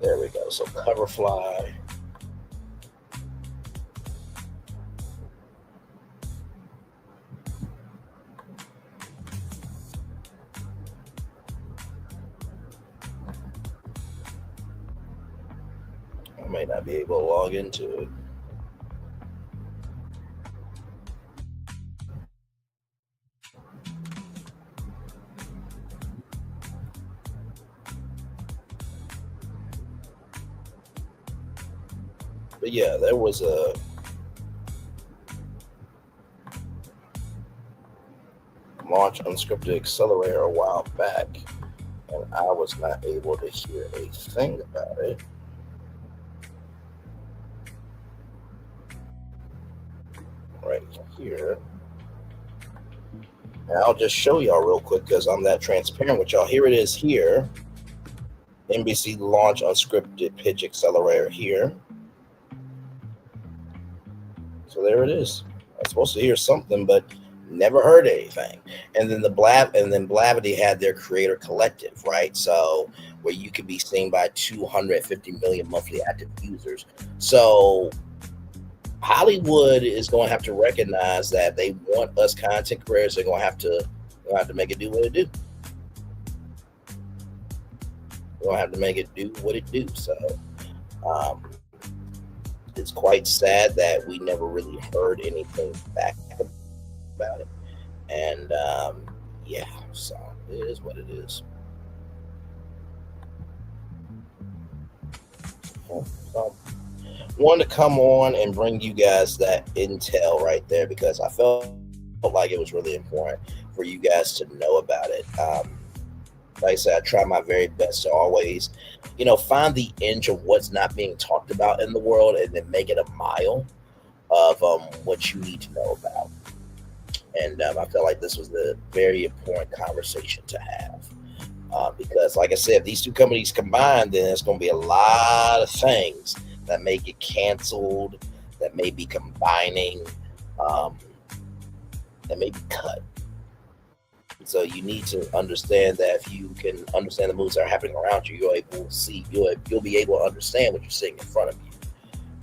There we go. So Coverfly. I may not be able to log into it. But yeah, there was a launch Unscripted Accelerator a while back, and I was not able to hear a thing about it. Right here. And I'll just show y'all real quick because I'm that transparent with y'all. Here it is here. NBC launch Unscripted Pitch Accelerator here. So there it is. I was supposed to hear something, but never heard anything. And then Blavity had their creator collective, right? So where you could be seen by 250 million monthly active users. So Hollywood is going to have to recognize that they want us content creators. They're going to have to make it do what it do. They're going to have to make it do what it do. So it's quite sad that we never really heard anything back about it. And yeah, so it is what it is. So, wanted to come on and bring you guys that intel right there because I felt like it was really important for you guys to know about it. Like I said, I try my very best to always, find the inch of what's not being talked about in the world and then make it a mile of what you need to know about. And I felt like this was a very important conversation to have. Because, like I said, if these two companies combine, then there's going to be a lot of things that may get canceled, that may be combining, that may be cut. So you need to understand that if you can understand the moves that are happening around you, you'll be able to understand what you're seeing in front of you.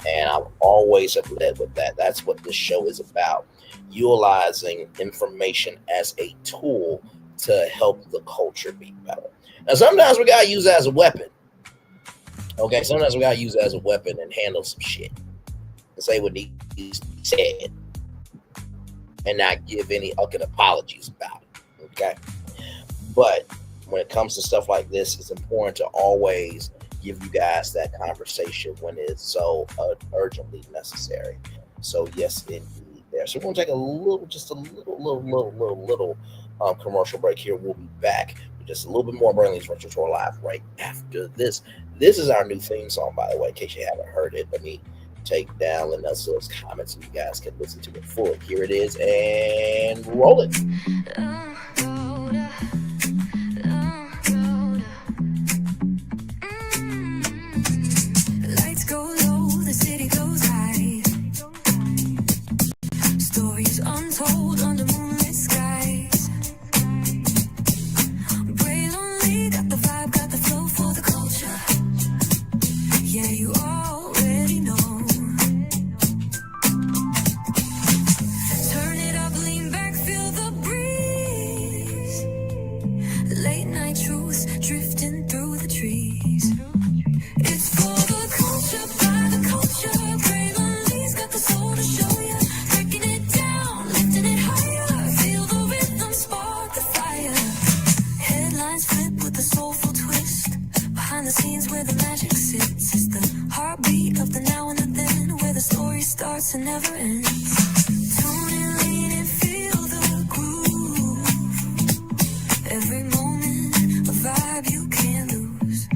And I've always have led with that. That's what this show is about. Utilizing information as a tool to help the culture be better. Now, sometimes we gotta use it as a weapon. Okay, sometimes we gotta use it as a weapon and handle some shit and say what needs to be said and not give any fucking apologies about it. Okay, but when it comes to stuff like this, it's important to always give you guys that conversation when it's so urgently necessary. So yes, indeed, there. So we're gonna take a little commercial break here. We'll be back with just a little bit more Braylon's Virtual Tour Live right after this. This is our new theme song, by the way, in case you haven't heard it. Let me take down those comments so you guys can listen to it fully. Here it is, and roll it. Lights go low, the city goes high. Stories untold under moonlit skies. Braylon got the vibe, got the flow for the culture. Yeah, you already know. Turn it up, lean back, feel the breeze. Late night truths drifting through the trees. It's for the culture, by the culture. Braylon's got the soul to show you. Breaking it down, lifting it higher. Feel the rhythm, spark the fire. Headlines flip with a soulful twist. Behind the scenes where the magic sits. It's the heartbeat of the now and the then, where the story starts and never ends. Tune in, lean and feel the groove. Every moment, a vibe you can't lose.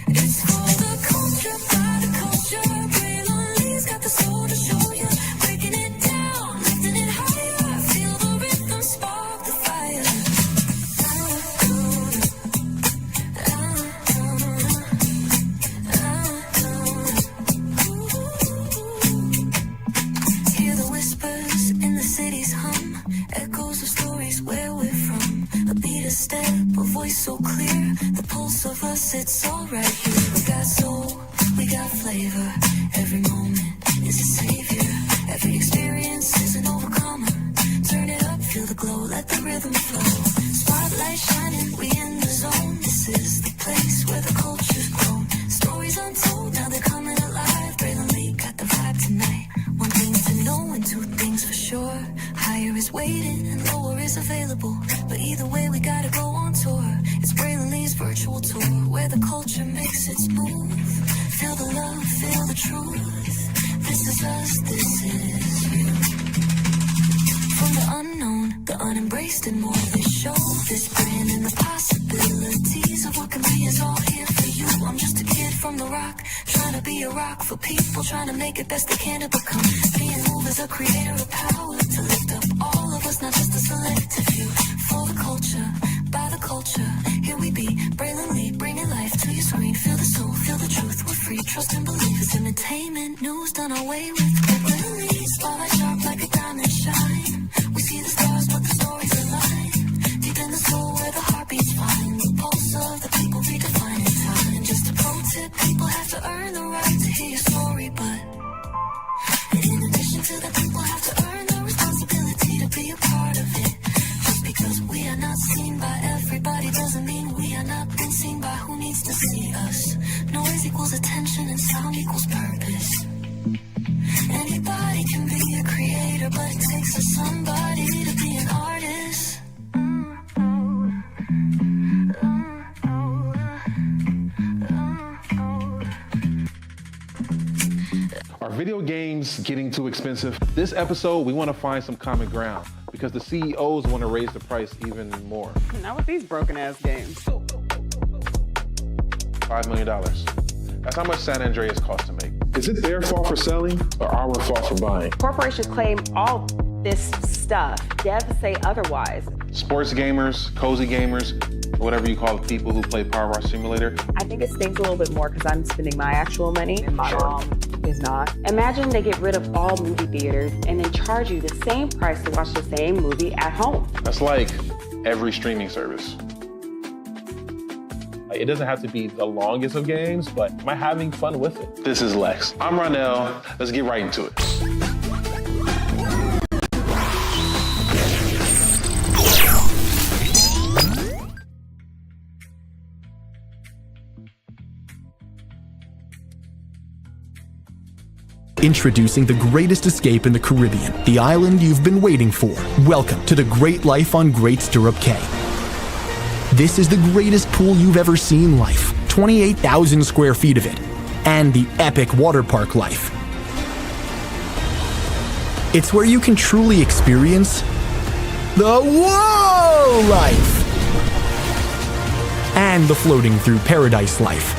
It's for the culture, by the culture. Braylon's got the soul to show you. Breaking it down, lifting it higher. Feel the rhythm, spark the fire. Hear the whispers in the city's hum. Echoes of stories where we're from. A beat, a step, a voice so clear. The pulse of us, it's all right here. We got soul, we got flavor. Every moment is a savior. Every experience is an overcomer. Turn it up, feel the glow, let the rhythm flow. Spotlight shining, we in the zone. This is the place where the culture's grown. Stories untold, now they're coming alive. Braylon got the vibe tonight. One thing to know and two things for sure. Higher is waiting and lower is available. But either way, we gotta go on tour. It's Braylon Lee's virtual tour, where the culture makes its move. Feel the love, feel the truth. This is us, this is you. From the unknown, the unembraced and more. This show, this brand and the possibilities of what can be is all here for you. I'm just a kid from the rock, trying to be a rock for people, trying to make it best they can to become. Being moved as a creator of power, to lift up all of us, not just a selective few. For the culture, by the culture, here we be, Braylon Lee, bringing life to your screen. Feel the soul, feel the truth, we're free, trust and believe. It's entertainment, news done away with. Braylon Lee, spotlight sharp like a diamond shine. We see the stars, but the stories align. Deep in the soul where the heartbeats find. The pulse of the people redefining time. Just a pro tip, people have to earn the right to hear your story, but in addition to that, people have to earn the responsibility to be a part of it. Just because we are not seen by everybody doesn't mean we are not been seen by who needs to see us. Noise equals attention and sound equals purpose. Anybody can be a creator, but it takes a somebody to be an artist. video games getting too expensive? This episode, we want to find some common ground because the CEOs want to raise the price even more. Not with these broken ass games. $5 million. That's how much San Andreas costs to make. Is it their fault for selling or our fault for buying? Corporations claim all this stuff. Devs say otherwise. Sports gamers, cozy gamers, whatever you call the people who play Power Wash Simulator. I think it stings a little bit more because I'm spending my actual money and my mom is not. Imagine they get rid of all movie theaters and then charge you the same price to watch the same movie at home. That's like every streaming service. It doesn't have to be the longest of games, but am I having fun with it? This is Lex. I'm Ronell. Let's get right into it. Introducing the greatest escape in the Caribbean, the island you've been waiting for. Welcome to the Great Life on Great Stirrup Cay. This is the greatest pool you've ever seen life, 28,000 square feet of it, and the epic water park life. It's where you can truly experience the whoa life and the floating through paradise life.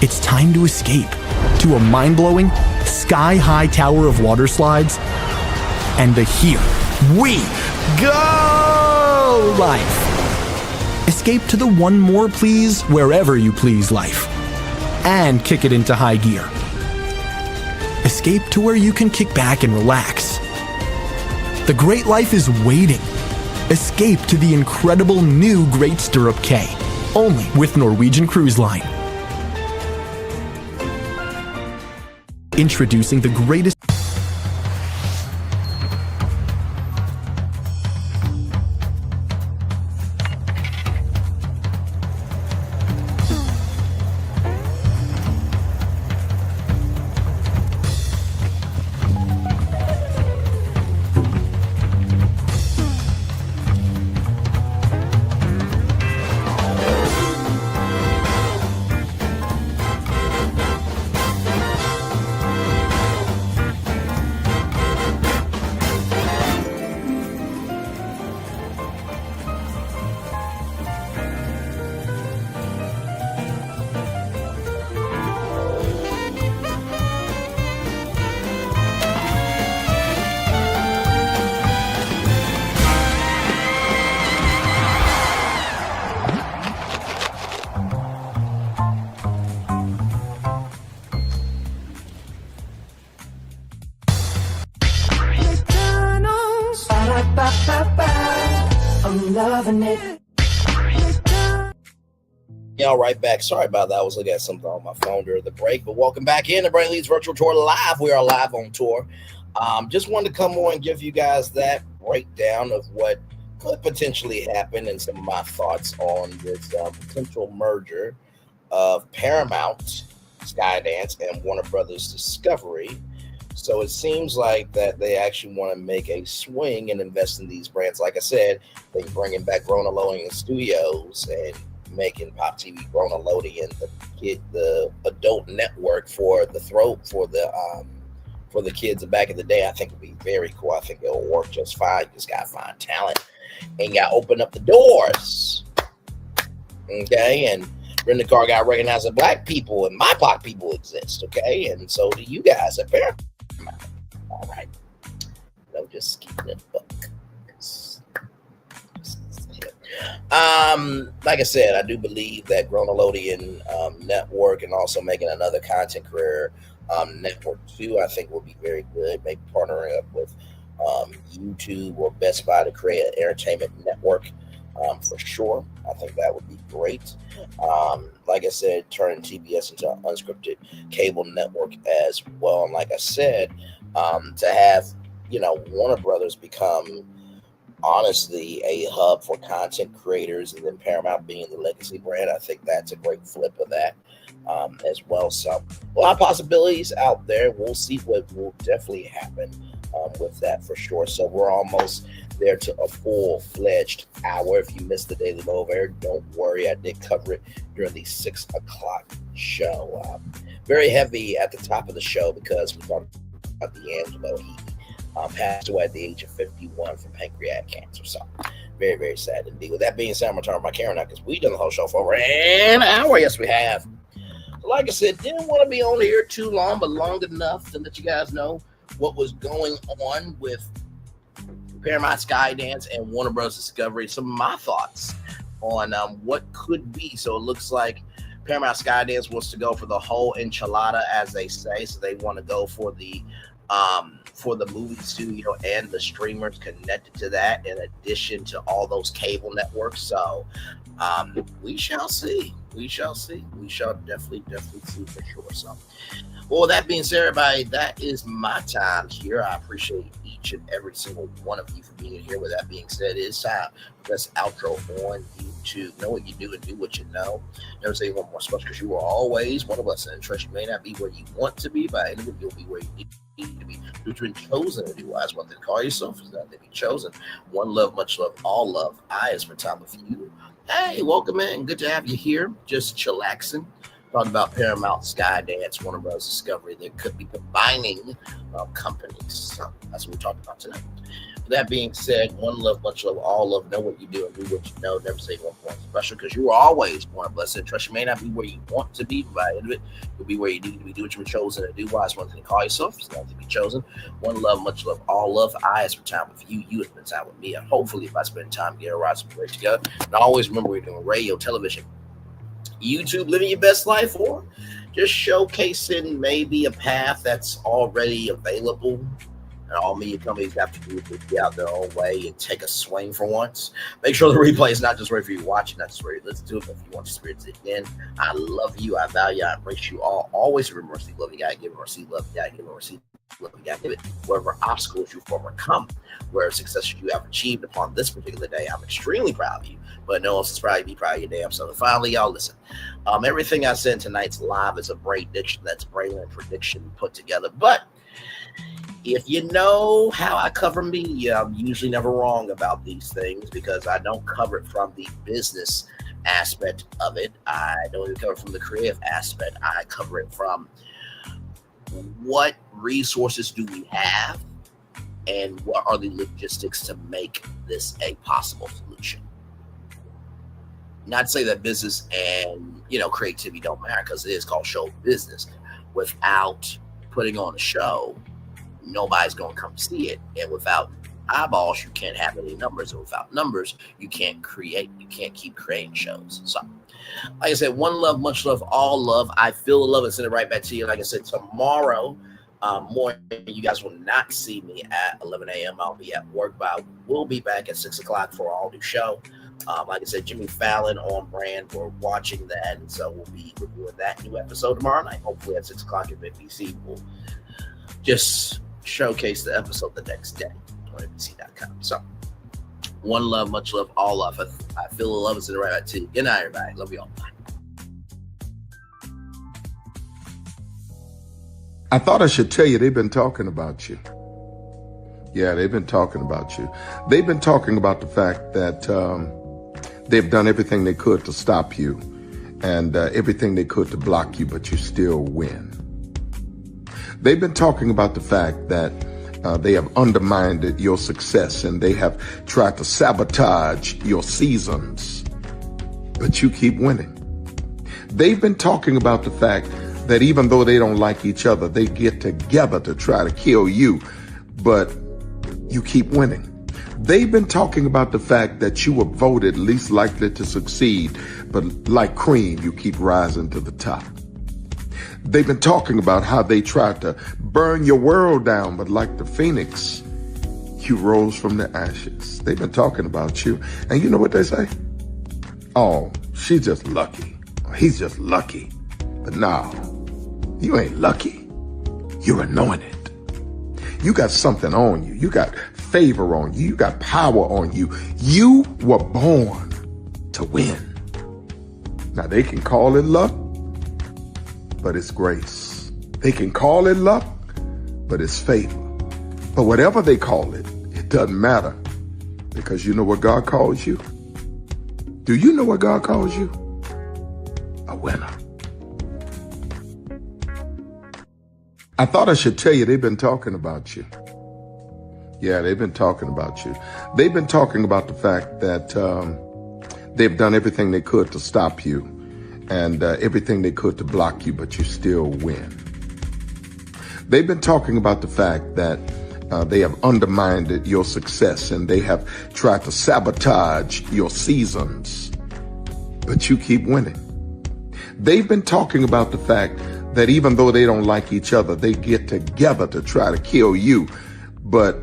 It's time to escape to a mind-blowing, sky-high tower of water slides and the Here We Go life. Escape to the one more please wherever you please life and kick it into high gear. Escape to where you can kick back and relax. The great life is waiting. Escape to the incredible new Great Stirrup Cay, only with Norwegian Cruise Line. Introducing the greatest. I'm loving it. Y'all right back. Sorry about that. I was looking at something on my phone during the break, but welcome back in to Braylon's Virtual Tour Live. We are live on tour. Just wanted to come on and give you guys that breakdown of what could potentially happen and some of my thoughts on this potential merger of Paramount Skydance and Warner Brothers Discovery. So it seems like that they actually want to make a swing and invest in these brands. Like I said, they're bringing back Grown-Alodian Studios and making Pop TV Grown-Alodian the adult network for the kids back in the day. I think it'd be very cool. I think it'll work just fine. You just gotta find talent and gotta open up the doors. Okay, and Brendan Carr got recognized that black people and my black people exist. Okay, and so do you guys at Paramount. All right, no, just keep it book. Like I said, I do believe that Grown-Alodian Network and also making another content career network too, I think will be very good. Maybe partnering up with YouTube or Best Buy to create an entertainment network for sure. I think that would be great. Like I said, turning TBS into an unscripted cable network as well. And like I said, to have, Warner Brothers become honestly a hub for content creators and then Paramount being the legacy brand, I think that's a great flip of that as well. So a lot of possibilities out there. We'll see what will definitely happen with that for sure. So we're almost there to a full-fledged hour. If you missed the Daily Low air, don't worry. I did cover it during the 6 o'clock show. very heavy at the top of the show because we talked about D'Angelo. He passed away at the age of 51 from pancreatic cancer. So very, very sad indeed. With that being said, I'm going to turn my camera now because we've done the whole show for over an hour. Yes, we have. Like I said, didn't want to be on here too long, but long enough to let you guys know what was going on with Paramount Skydance and Warner Bros. Discovery. Some of my thoughts on what could be. So it looks like Paramount Skydance wants to go for the whole enchilada, as they say. So they want to go for the movie studio and the streamers connected to that, in addition to all those cable networks. So we shall see. We shall see. We shall definitely see for sure. So, well, that being said, everybody, that is my time here. I appreciate each and every single one of you for being here. With that being said, it's time for this outro on YouTube. Know what you do and do what you know. Never say one more special, because you are always one of us. And trust, you may not be where you want to be, but you'll be where you need to be. You've been chosen to do wise. One thing to call yourself is that to be chosen. One love, much love, all love. I is for time with you. Hey, welcome in. Good to have you here. Just chillaxing. Talking about Paramount Skydance, Warner Bros. Discovery. They could be combining companies. So that's what we're talking about tonight. With that being said, one love, much love, all love. Know what you do and do what you know. Never say one point special, because you are always one blessed. Trust, you may not be where you want to be, but by the end of it, you'll be where you need to be. Do what you were chosen to do. Wise one thing to call yourself. It's not to be chosen. One love, much love, all love. I have spent time with you. You have spent time with me. And hopefully, if I spend time together, we're some great together. And always remember, we're doing radio, television, YouTube, living your best life, or just showcasing maybe a path that's already available. And all media companies have to do is get out their own way and take a swing for once. Make sure the replay is not just right for you watching, not just for you listen to it, but if you want to experience it again. I love you. I value you. I embrace you all. Always remember, mercy, love you. Gotta give it. Mercy, love you. Gotta give it. Mercy, love you. Gotta give it. Whatever obstacles you've overcome, where success you have achieved upon this particular day, I'm extremely proud of you. But no one else is proud of you. Be proud of your damn self. And finally, y'all listen. Everything I said in tonight's live is a prediction. That's Braylon prediction put together. But if you know how I cover media, I'm usually never wrong about these things, because I don't cover it from the business aspect of it. I don't even cover it from the creative aspect. I cover it from what resources do we have and what are the logistics to make this a possible solution. Not to say that business and creativity don't matter, because it is called show business. Without putting on a show, nobody's going to come see it. And without eyeballs, you can't have any numbers. And without numbers, you can't create. You can't keep creating shows. So, like I said, one love, much love, all love. I feel the love and send it right back to you. Like I said, tomorrow morning, you guys will not see me at 11 a.m. I'll be at work, but I will be back at 6 o'clock for our all-new show. Like I said, Jimmy Fallon on brand. We're watching that, and so we'll be reviewing that new episode tomorrow night. Hopefully at 6 o'clock at NBC. We'll just showcase the episode the next day on NBC.com. So, one love, much love, all love. I feel the love is in the right back to you. Good night, everybody. Love you all. Bye. I thought I should tell you, they've been talking about you. Yeah, they've been talking about you. They've been talking about the fact that they've done everything they could to stop you and everything they could to block you, but you still win. They've been talking about the fact that they have undermined your success and they have tried to sabotage your seasons, but you keep winning. They've been talking about the fact that even though they don't like each other, they get together to try to kill you, but you keep winning. They've been talking about the fact that you were voted least likely to succeed, but like cream, you keep rising to the top. They've been talking about how they tried to burn your world down, but like the phoenix, you rose from the ashes. They've been talking about you. And you know what they say? Oh, she's just lucky. He's just lucky. But no, you ain't lucky. You're anointed. You got something on you. You got favor on you. You got power on you. You were born to win. Now, they can call it luck, but it's grace. They can call it luck, but it's favor. But whatever they call it, it doesn't matter, because you know what God calls you? Do you know what God calls you? A winner. I thought I should tell you they've been talking about you. Yeah, they've been talking about you. They've been talking about the fact that they've done everything they could to stop you and everything they could to block you, but you still win. They've been talking about the fact that they have undermined your success and they have tried to sabotage your seasons, but you keep winning. They've been talking about the fact that even though they don't like each other, they get together to try to kill you, but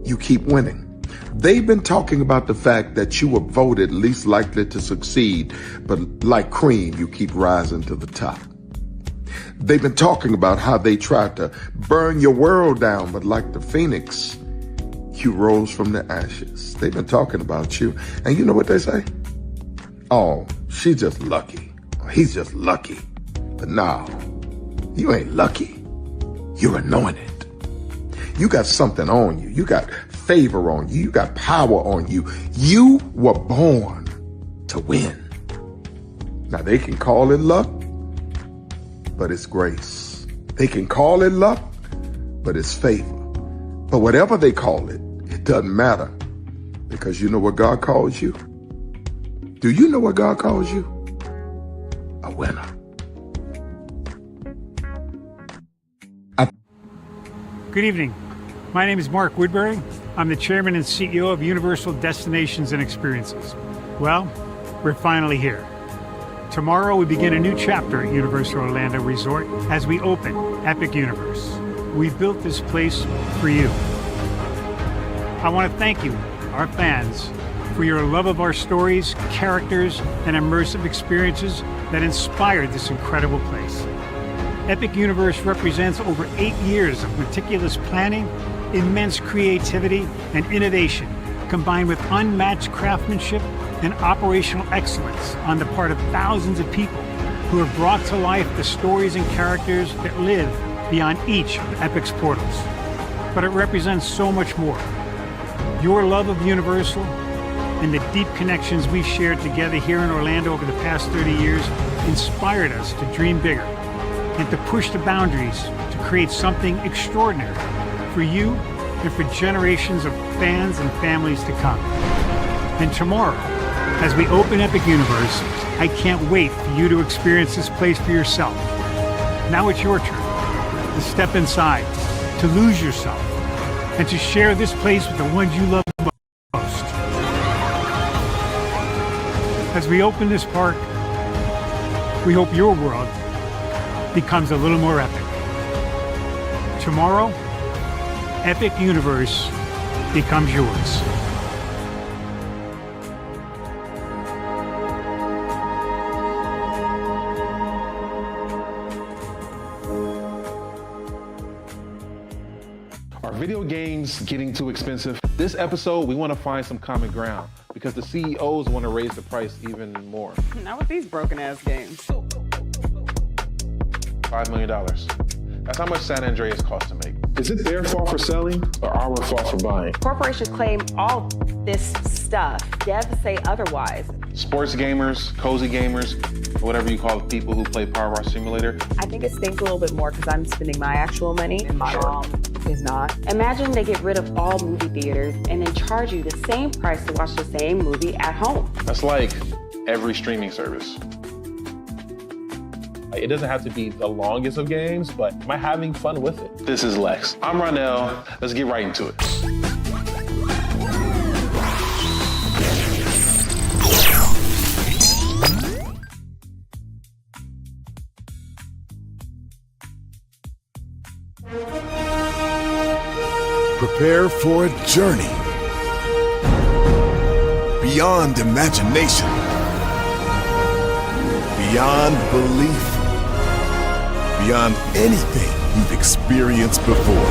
you keep winning. They've been talking about the fact that you were voted least likely to succeed, but like cream, you keep rising to the top. They've been talking about how they tried to burn your world down, but like the phoenix, you rose from the ashes. They've been talking about you. And you know what they say? Oh, she's just lucky. He's just lucky. But no, you ain't lucky. You're anointed. You got something on you. You got favor on you. You got power on you. You were born to win. Now they can call it luck, but it's grace. They can call it luck, but it's favor. But whatever they call it, it doesn't matter, because you know what God calls you? Do you know what God calls you? A winner. Good evening. My name is Mark Woodbury. I'm the chairman and CEO of Universal Destinations and Experiences. Well, we're finally here. Tomorrow we begin a new chapter at Universal Orlando Resort as we open Epic Universe. We built this place for you. I want to thank you, our fans, for your love of our stories, characters, and immersive experiences that inspired this incredible place. Epic Universe represents over 8 years of meticulous planning, immense creativity, and innovation, combined with unmatched craftsmanship and operational excellence on the part of thousands of people who have brought to life the stories and characters that live beyond each of Epic's portals. But it represents so much more. Your love of Universal and the deep connections we've shared together here in Orlando over the past 30 years inspired us to dream bigger and to push the boundaries to create something extraordinary for you and for generations of fans and families to come. And tomorrow, as we open Epic Universe, I can't wait for you to experience this place for yourself. Now it's your turn to step inside, to lose yourself, and to share this place with the ones you love most. As we open this park, we hope your world becomes a little more epic. Tomorrow, Epic Universe becomes yours. Are video games getting too expensive? This episode, we want to find some common ground because the CEOs want to raise the price even more. Not with these broken ass games. $5 million. That's how much San Andreas costs to make. Is it their fault for selling or our fault for buying? Corporations claim all this stuff. Devs say otherwise. Sports gamers, cozy gamers, whatever you call the people who play Power Wash Simulator. I think it stinks a little bit more because I'm spending my actual money and my mom is not. Imagine they get rid of all movie theaters and then charge you the same price to watch the same movie at home. That's like every streaming service. It doesn't have to be the longest of games, but am I having fun with it? This is Lex. I'm Ronell. Let's get right into it. Prepare for a journey beyond imagination, beyond belief, beyond anything you've experienced before.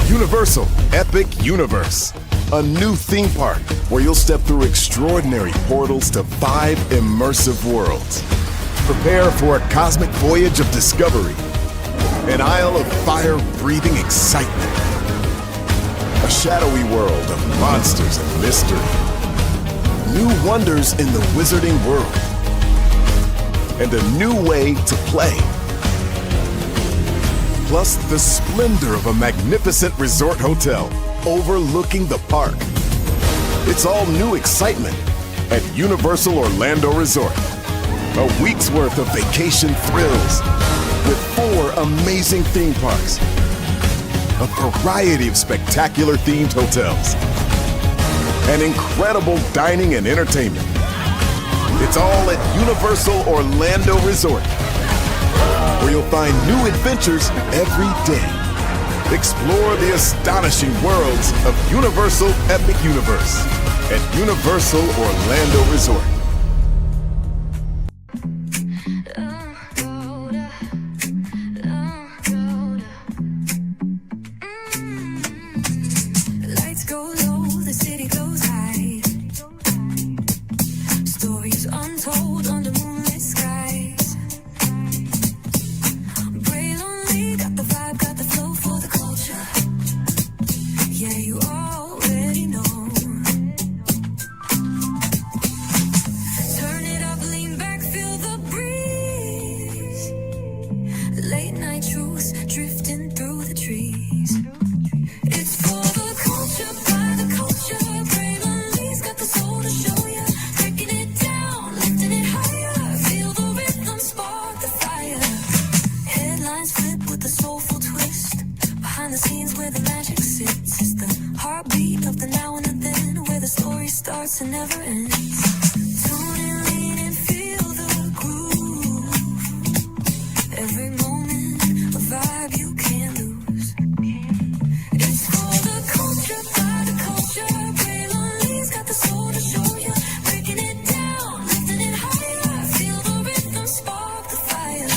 Universal Epic Universe, a new theme park where you'll step through extraordinary portals to 5 immersive worlds. Prepare for a cosmic voyage of discovery, an isle of fire-breathing excitement, a shadowy world of monsters and mystery, new wonders in the wizarding world, and a new way to play. plus the splendor of a magnificent resort hotel overlooking the park. It's all new excitement at Universal Orlando Resort. A week's worth of vacation thrills with 4 amazing theme parks, a variety of spectacular themed hotels, and incredible dining and entertainment. It's all at Universal Orlando Resort, where you'll find new adventures every day. Explore the astonishing worlds of Universal Epic Universe at Universal Orlando Resort. Lights go low, the city goes high. Stories untold under moonlit skies. Braylon got the vibe, got the flow for the culture. Yeah, you already know. Turn it up, lean back, feel the breeze. Late night truths drifting through the trees. It's for the culture, by the culture. Braylon Lee's got the soul to show ya. Breaking it down, lifting it higher. Feel the rhythm, spark the fire. Headlines flip with a soulful twist. Behind the scenes where the magic sits. It's the heartbeat of the now and the then, where the story starts and never ends. Tune in, lean and feel the groove. Every moment, a vibe you can't lose. It's for the culture, by the culture. Braylon Lee's got the soul to show ya. Breaking it down, lifting it higher. Feel the rhythm, spark the fire.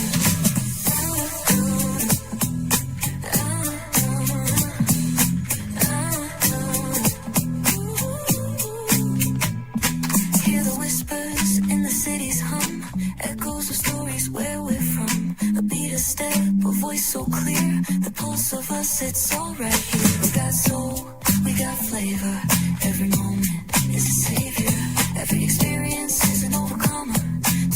Hear the whispers in the city's hum. Echoes of stories where we're from. A beat, a step, a voice so clear. The pulse of us, it's all right here. We got soul, we got flavor. Every moment is a savior. Every experience is an overcomer.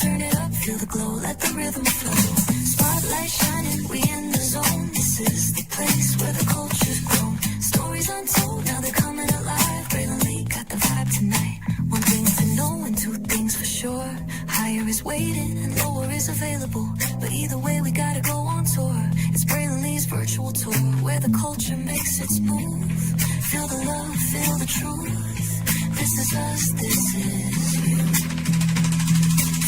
Turn it up, feel the glow, let the rhythm flow. Spotlight shining, we in the zone. This is the place where the culture's grown. Stories untold, now they're coming alive. Braylon Lee got the vibe tonight. One thing to know and 2 things for sure. Higher is waiting and lower is available. But either way, we gotta go on tour. It's Braylon Lee's virtual tour, where the culture makes its move. Feel the love, feel the truth. This is us, this is you.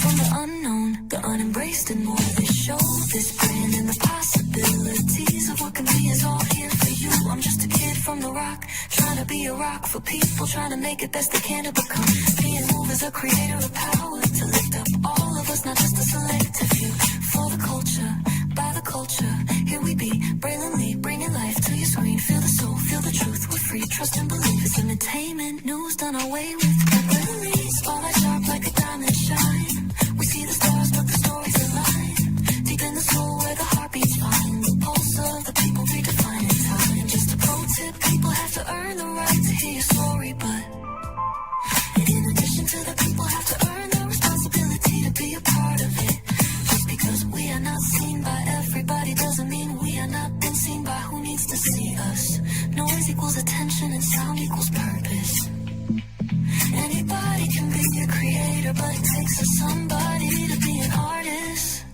From the unknown, the unembraced and more. This show, this brand and the possibilities of what can be is all here for you. I'm just a kid from the rock, trying to be a rock for people, trying to make it best they can to become. Being moved is a creator of power to lift up all of us, not just a selective few. For the culture, by the culture, here we be. Braylon Lee, bringing life to your screen. Feel the soul, feel the truth, we're free. Trust and believe it's entertainment, news done our way with. Braylon Lee, spotlight sharp like a diamond shine. We see the stars, but the stories align. Deep in the soul where the heartbeats find. The pulse of the people redefining time. Just a pro tip, people have to earn the right to hear your story, but in addition to the people have to earn the responsibility to be a part of it. Just because we are not seen by everybody doesn't mean we are not been seen by who needs to see us. Noise equals attention and sound equals purpose. Anybody can be a creator, but it takes a somebody to be an artist.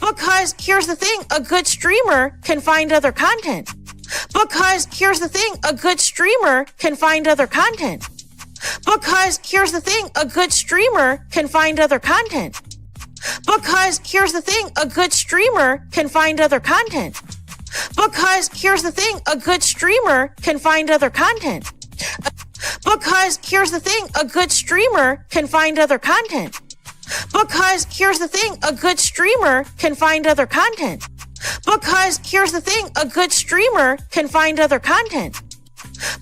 Because here's the thing, a good streamer can find other content. Because here's the thing, a good streamer can find other content. Because here's the thing, a good streamer can find other content. Because here's the thing, a good streamer can find other content. Because here's the thing, a good streamer can find other content. Because here's the thing, a good streamer can find other content. Because here's the thing, a good streamer can find other content. Because here's the thing, a good streamer can find other content.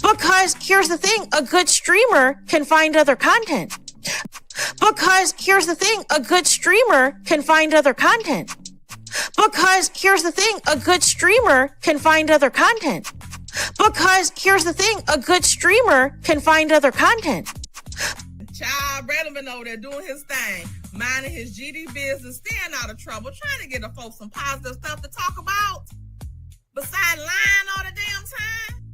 Because here's the thing, a good streamer can find other content. Because here's the thing, a good streamer can find other content. Because here's the thing, a good streamer can find other content. Because here's the thing, a good streamer can find other content. Child, Braylon been over there doing his thing, minding his GD business, staying out of trouble, trying to get the folks some positive stuff to talk about, besides lying all the damn time.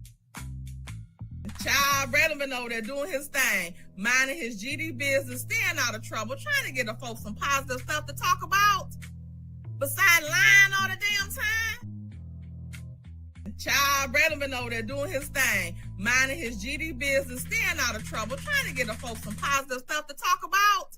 Child, Braylon been over there doing his thing, minding his GD business, staying out of trouble, trying to get the folks some positive stuff to talk about, besides lying all the damn time. Child, Braylon been over there doing his thing, minding his GD business, staying out of trouble, trying to get the folks some positive stuff to talk about,